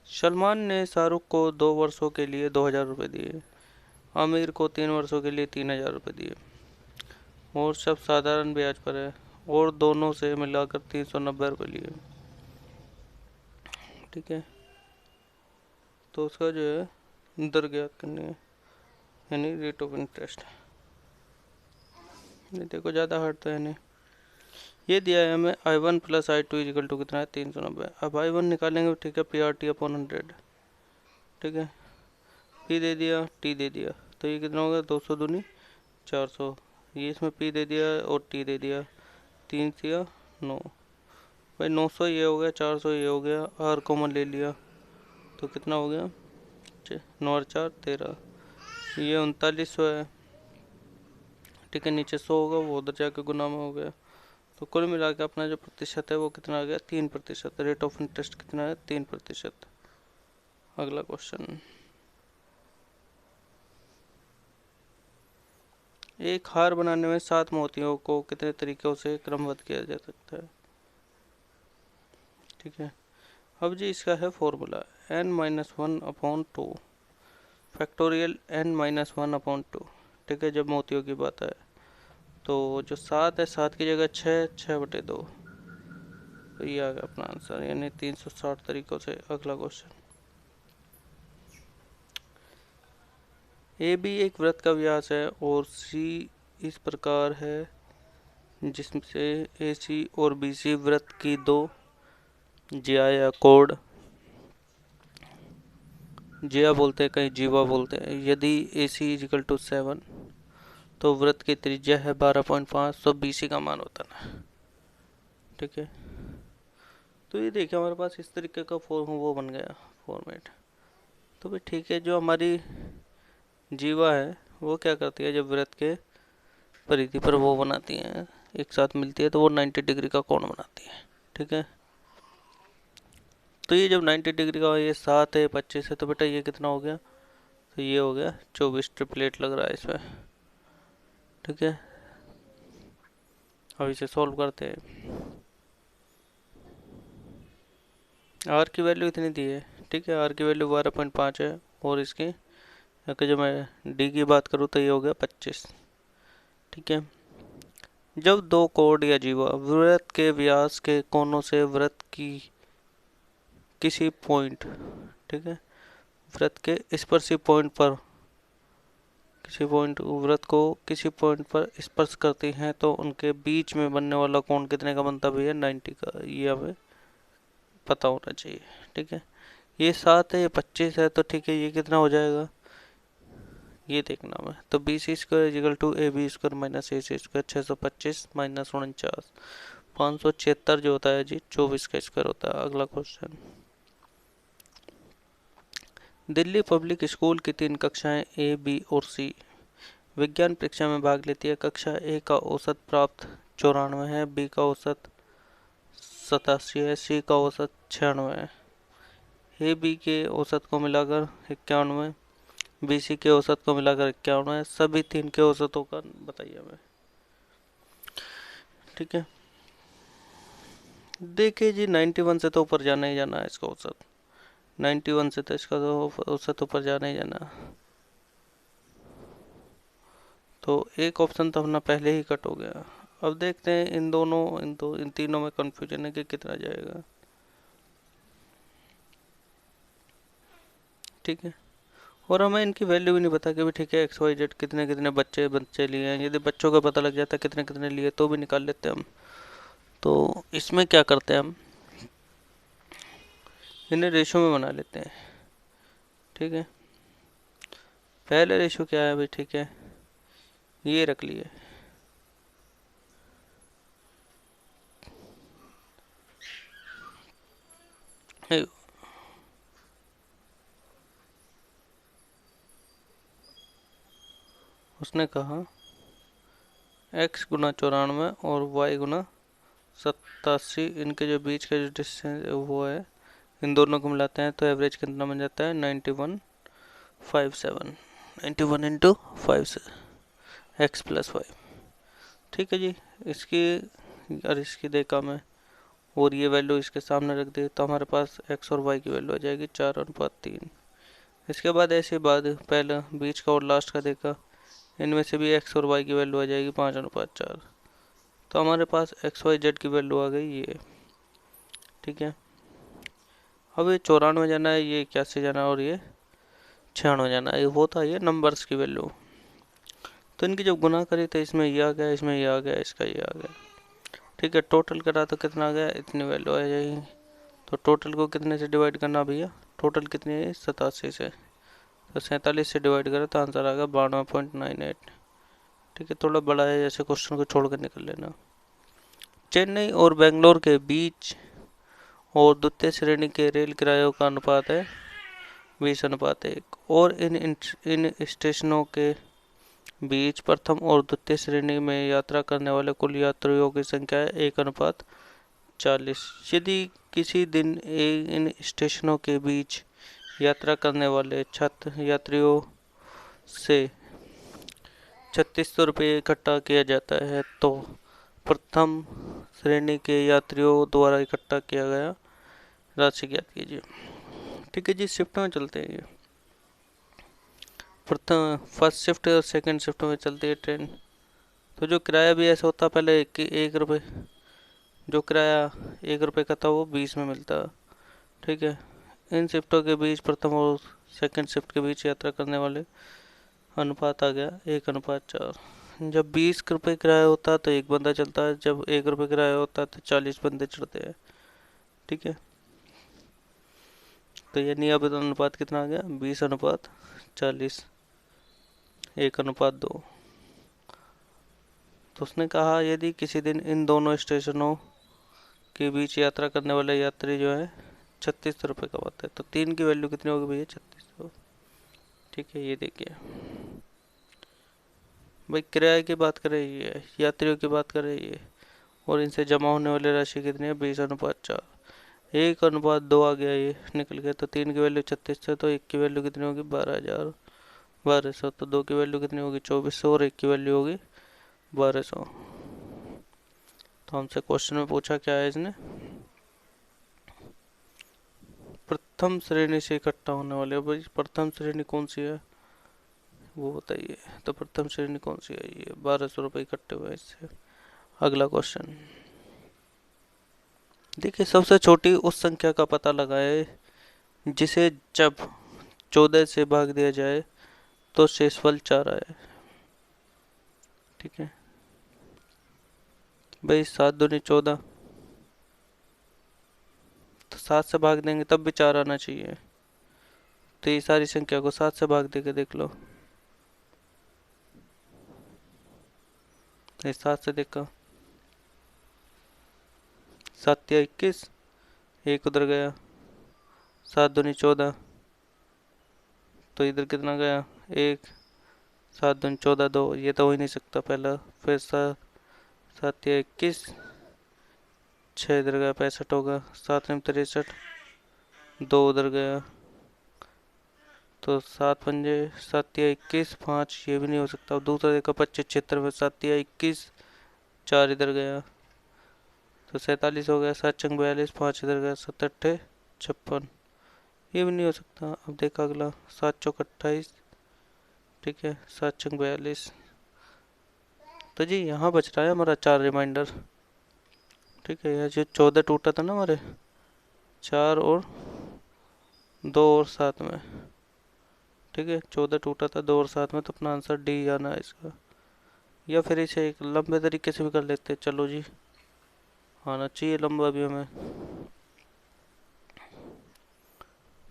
सलमान ने शाहरुख को 2 वर्षों के लिए 2,000 रुपये दिए आमिर को 3 वर्षों के लिए 3000 रुपये दिए और सब साधारण ब्याज पर है और दोनों से मिलाकर 390 रुपये लिए। ठीक है, तो उसका जो है दर ज्ञात करनी है, यानी रेट ऑफ इंटरेस्ट। ये देखो ज़्यादा हार्ड तो है नहीं। ये दिया है हमें I1 plus I2 is equal to कितना है 390। अब I1 निकालेंगे, ठीक है, PRT अपॉन 100। ठीक है, P दे दिया, T दे दिया, तो ये कितना हो गया 200 दूनी 400। ये इसमें P दे दिया और T दे दिया, 3 से 9 भाई 900 ये हो गया, 400 ये हो गया, R कॉमन ले लिया तो कितना हो गया 9 और 4 13, ये 3900 है। ठीक है, नीचे 100 होगा, वो उधर जाके गुना में हो गया। तो कुल मिला के अपना जो प्रतिशत है वो कितना आ गया 3%। रेट ऑफ इंटरेस्ट कितना है 3%। अगला क्वेश्चन, एक हार बनाने में 7 मोतियों को कितने तरीकों से क्रमबद्ध किया जा सकता है। ठीक है, अब जी इसका है फॉर्मूला n-1/2 फैक्टोरियल n-1/2। ठीक है, जब मोतियों की बात है तो जो 7 है 7 की जगह 6/2, तो ये आ गया अपना आंसर, यानी 360 तरीकों से। अगला क्वेश्चन, ए बी एक वृत्त का व्यास है और सी इस प्रकार है जिससे ए सी और बी सी वृत्त की दो जिया या कोड, जिया बोलते हैं कहीं जीवा बोलते हैं, यदि ए सी इजिकल टू 7 तो वृत्त की त्रिज्या है 12.5, तो बी सी का मान होता है। ठीक है, तो ये देखिए हमारे पास इस तरीके का वो बन गया फॉर्मेट। तो भाई ठीक है, जो हमारी जीवा है वो क्या करती है, जब वृत्त के परिधि पर वो बनाती है एक साथ मिलती है तो वो 90 डिग्री का कोण बनाती है। ठीक है, तो ये जब 90 डिग्री का, ये 7 है 25 है, तो बेटा ये कितना हो गया, तो ये हो गया 24 ट्रिपलेट लग रहा है इसमें। ठीक है, अब इसे सॉल्व करते हैं। आर की वैल्यू इतनी दी है, ठीक है, आर की वैल्यू 12.5 है और इसकी अगर जब मैं डी की बात करूँ तो ये हो गया 25। ठीक है, जब दो कोड या जीवा वृत्त के व्यास के कोनों से वृत्त की किसी पॉइंट, ठीक है, वृत्त के स्पर्शी पॉइंट पर किसी पॉइंट वृत्त को किसी पॉइंट पर स्पर्श करती हैं तो उनके बीच में बनने वाला कोण कितने का बनता है, 90 का। ये हमें पता होना चाहिए। ठीक है, ये 7 है, ये 25 है, तो ठीक है, ये कितना हो जाएगा, ये देखना है। तो B C square is equal to A B square minus A C square, 625 माइनस 49 576 जो होता है जी 24 का स्क्वायर होता है। अगला क्वेश्चन, दिल्ली पब्लिक स्कूल की 3 कक्षाएं ए बी और सी विज्ञान परीक्षा में भाग लेती है। कक्षा ए का औसत प्राप्त 94 है, बी का औसत 87 है, सी का औसत 96 है। ए बी के औसत को मिलाकर 91, बी सी के औसत को मिलाकर 51 है। सभी 3 के औसतों का बताइए हमें। ठीक है, देखिए जी 91 से तो ऊपर जाना ही जाना है इसका औसत, 91 से तो इसका तो औसत ऊपर जाना ही जाना। तो एक ऑप्शन तो अपना पहले ही कट हो गया। अब देखते हैं इन तीनों में कंफ्यूजन है कि कितना जाएगा। ठीक है, और हमें इनकी वैल्यू भी नहीं पता कि भी ठीक है एक्स वाई जेड कितने कितने बच्चे लिए हैं। यदि बच्चों का पता लग जाता है कितने कितने लिए तो भी निकाल लेते हैं हम। तो इसमें क्या करते हैं हम, इन्हें रेशो में बना लेते हैं। ठीक है, पहले रेशो क्या है भाई, ठीक है, ये रख लिए। उसने कहा x गुना 94 और y गुना 87, इनके जो बीच का जो डिस्टेंस है वो है, इन दोनों को मिलाते हैं तो एवरेज कितना बन जाता है 9157, 91 इंटू 5 x प्लस 5। ठीक है जी, इसकी और इसकी देखा मैं और ये वैल्यू इसके सामने रख दी तो हमारे पास x और y की वैल्यू आ जाएगी 4:3। इसके बाद ऐसे बाद पहला बीच का और लास्ट का देखा, इनमें से भी एक्स और वाई की वैल्यू आ जाएगी 5:4। तो हमारे पास एक्स वाई जेड की वैल्यू आ गई ये। ठीक है, अब ये 94 जाना है, ये 81 जाना है और ये 96 जाना है। वो था ये नंबर्स की वैल्यू। तो इनकी जब गुना करी तो इसमें ये आ गया, इसमें ये आ गया, इसका ये आ गया। ठीक है, टोटल करा तो कितना आ गया, इतनी वैल्यू आ जाएगी। तो टोटल को कितने से डिवाइड करना भैया, टोटल कितनी है 87 से, तो 47 से डिवाइड करें तो आंसर आ गया 92.98। ठीक है, थोड़ा बड़ा है, ऐसे क्वेश्चन को छोड़ कर निकल लेना। चेन्नई और बेंगलोर के बीच और द्वितीय श्रेणी के रेल किरायों का अनुपात है 20:1, और इन स्टेशनों के बीच प्रथम और द्वितीय श्रेणी में यात्रा करने वाले कुल यात्रियों की संख्या है 1:40। यदि किसी दिन इन स्टेशनों के बीच यात्रा करने वाले छात्र यात्रियों से 3600 रुपये इकट्ठा किया जाता है तो प्रथम श्रेणी के यात्रियों द्वारा इकट्ठा किया गया राशि ज्ञात कीजिए। ठीक है जी, शिफ्ट में चलते हैं। ये प्रथम फर्स्ट शिफ्ट और सेकंड शिफ्ट में चलती है ट्रेन। तो जो किराया भी ऐसा होता, पहले 1 रुपये, जो किराया 1 रुपये का था वो 20 में मिलता। ठीक है, इन शिफ्टों के बीच प्रथम और सेकंड शिफ्ट के बीच यात्रा करने वाले अनुपात आ गया 1:4। जब 20 रुपये किराया होता है तो एक बंदा चलता है, जब 1 रुपये किराया होता है तो 40 बंदे चढ़ते हैं। ठीक है, तो यानी अब अनुपात कितना आ गया, 20:40, 1:2। तो उसने कहा यदि किसी दिन इन दोनों स्टेशनों के बीच यात्रा करने वाले यात्री जो है 3600 रुपये कमाते हैं तो 3 की वैल्यू कितनी होगी भैया, 3600। ठीक है, ये देखिए भाई, किराए की बात कर रही है, यात्रियों की बात कर रही है, और इनसे जमा होने वाली राशि कितनी है, 20:4। 1:2 आ गया, ये निकल गया। तो 3 की वैल्यू 3600, तो 1 की वैल्यू कितनी होगी, 12,000। तो 2 की वैल्यू कितनी होगी, 2400, और 1 की वैल्यू होगी 1200। तो हमसे क्वेश्चन में पूछा क्या है इसने, प्रथम श्रेणी से इकट्ठा होने वाले। भाई प्रथम श्रेणी कौन सी है वो बताइए। तो प्रथम श्रेणी कौन सी है, ये 1200 रुपये इकट्ठे हुए इससे। अगला क्वेश्चन देखिए, सबसे छोटी उस संख्या का पता लगाए जिसे जब 14 से भाग दिया जाए तो शेषफल 4 आए। ठीक है भाई, 7×2 = 14, तो 7 से भाग देंगे तब भी 4 आना चाहिए। तो ये सारी संख्या को 7 से भाग देके देख लो। तो 7 से देखा, 7×21, 1 उधर गया, 7×2 = 14, तो इधर कितना गया 1, 7×2 = 2, ये तो हो ही नहीं सकता पहला। फिर 7×21, 6 इधर गया, 65 होगा, 7×63, 2 उधर गया, तो 7×5 = 5, ये भी नहीं हो सकता। दूसरा देखा 25×76 में, 7×21, 4 इधर गया, तो 47 हो गया, 7×42, 5 इधर गया, 7×8 = 56, ये भी नहीं हो सकता। अब देखा अगला, 7×4 = 28। ठीक है, 7×42, तो जी यहाँ बच रहा है हमारा 4 रिमाइंडर। ठीक है, यह जो 14 टूटा था ना हमारे, 4 और 2 और 7 में। ठीक है, 14 टूटा था 2 और 7 में, तो अपना आंसर डी आना है इसका। या फिर इसे एक लंबे तरीके से भी कर लेते हैं, चलो जी, आना चाहिए लंबा भी हमें।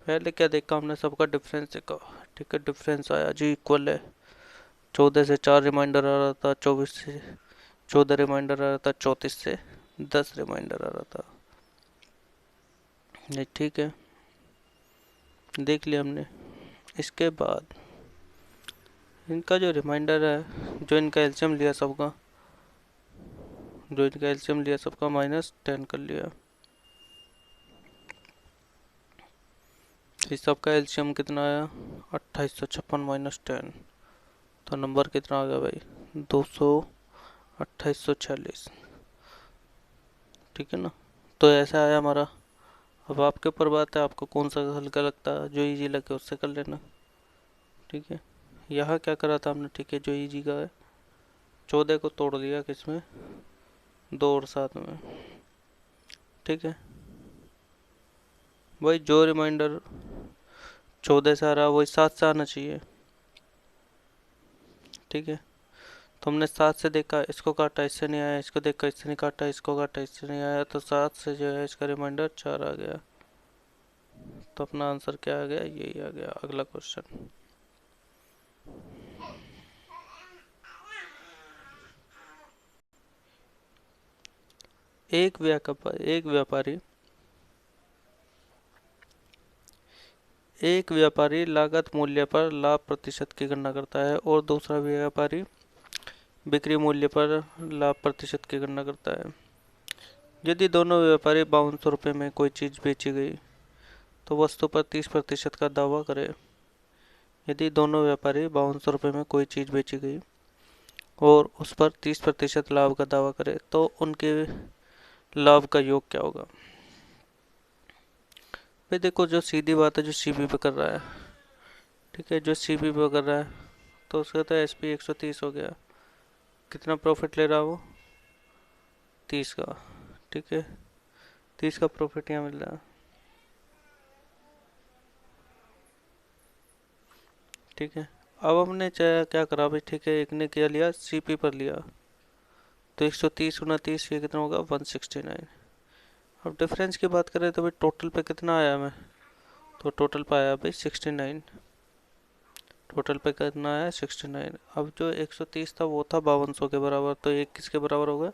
पहले क्या देखा हमने, सबका डिफरेंस देखा। ठीक है, डिफरेंस आया जी इक्वल है। 14 से 4 रिमाइंडर आ रहा था, 24 से 14 रिमाइंडर आ रहा था, 34 से 10 रिमाइंडर आ रहा था। नहीं, ठीक है, देख लिया हमने। इसके बाद इनका जो रिमाइंडर है, जो इनका एलसीएम लिया सबका, -10 कर लिया। इस सबका एलसीएम कितना आया, 2856 - 10, तो नंबर कितना आ गया भाई, 2846। ठीक है ना, तो ऐसा आया हमारा अब आपके ऊपर बात है, आपको कौन सा हल्का लगता है, जो इजी लगे उससे कर लेना। ठीक है, यहाँ क्या करा था हमने, ठीक है, जो इजी का है 14 को तोड़ दिया किसमें, 2 और 7 में। ठीक है, वही जो रिमाइंडर 14 से आ रहा वही 7 से आना चाहिए। ठीक है, तो हमने 7 से देखा, इसको काटा, इससे नहीं आया, इसको देखा, इससे नहीं काटा, इसको काटा, इससे नहीं आया, तो 7 से जो है इसका रिमाइंडर 4 आ गया। तो अपना आंसर क्या आ गया, यही आ गया। अगला क्वेश्चन, एक व्यापारी लागत मूल्य पर लाभ प्रतिशत की गणना करता है और दूसरा व्यापारी बिक्री मूल्य पर लाभ प्रतिशत की गणना करता है। यदि दोनों व्यापारी 5200 रुपये में कोई चीज़ बेची गई तो वस्तु पर 30% का दावा करे। यदि दोनों व्यापारी 5200 रुपये में कोई चीज़ बेची गई और उस पर 30% लाभ का दावा करे तो उनके लाभ का योग क्या होगा। भाई देखो, जो सीधी बात है, जो सीबी पे कर रहा है, ठीक है, जो सीबी पे कर रहा है, तो उसका तो एसपी 130 हो गया। कितना प्रॉफिट ले रहा है वो, 30 का। ठीक है, 30 का प्रॉफिट यहाँ मिल रहा है। ठीक है, अब हमने चाहे क्या करा भाई, ठीक है, एक ने क्या लिया, सीपी पर लिया, तो 130 गुना 30, ये कितना होगा, 169। अब डिफरेंस की बात करें तो भाई टोटल पे कितना आया हमें, तो टोटल पे आया भाई 69। टोटल पे कितना आया, 69। अब जो 130 था वो था 5200 के बराबर, तो एक किसके बराबर होगा,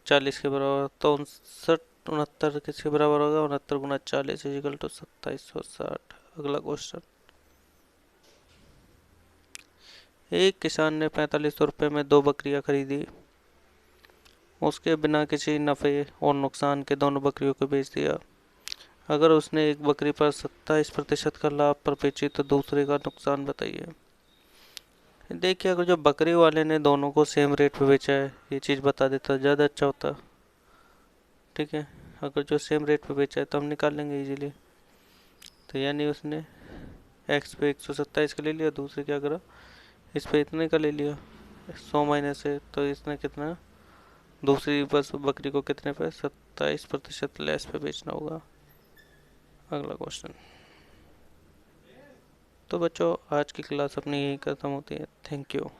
40 के बराबर। तो 69 किसके बराबर होगा, 69 गुना 40 इजिकल टू 2760। अगला क्वेश्चन, एक किसान ने 4500 रुपये में 2 बकरियां खरीदी। उसके बिना किसी नफ़े और नुकसान के दोनों बकरियों को बेच दिया। अगर उसने एक बकरी पर 27% का लाभ पर बेची तो दूसरे का नुकसान बताइए। देखिए, अगर जो बकरी वाले ने दोनों को सेम रेट पे बेचा है, ये चीज़ बता देता ज़्यादा अच्छा होता। ठीक है, अगर जो सेम रेट पे बेचा है तो हम निकाल लेंगे इजीली। तो यानी उसने एक्स पे 127 का ले लिया, दूसरे क्या करा, इस पे इतने का ले लिया 100 माइनस से, तो इसने कितना, दूसरी बस बकरी को कितने पे, 27% लेस पे बेचना होगा। अगला क्वेश्चन। तो बच्चों, आज की क्लास अपनी यही खत्म होती है। Thank you.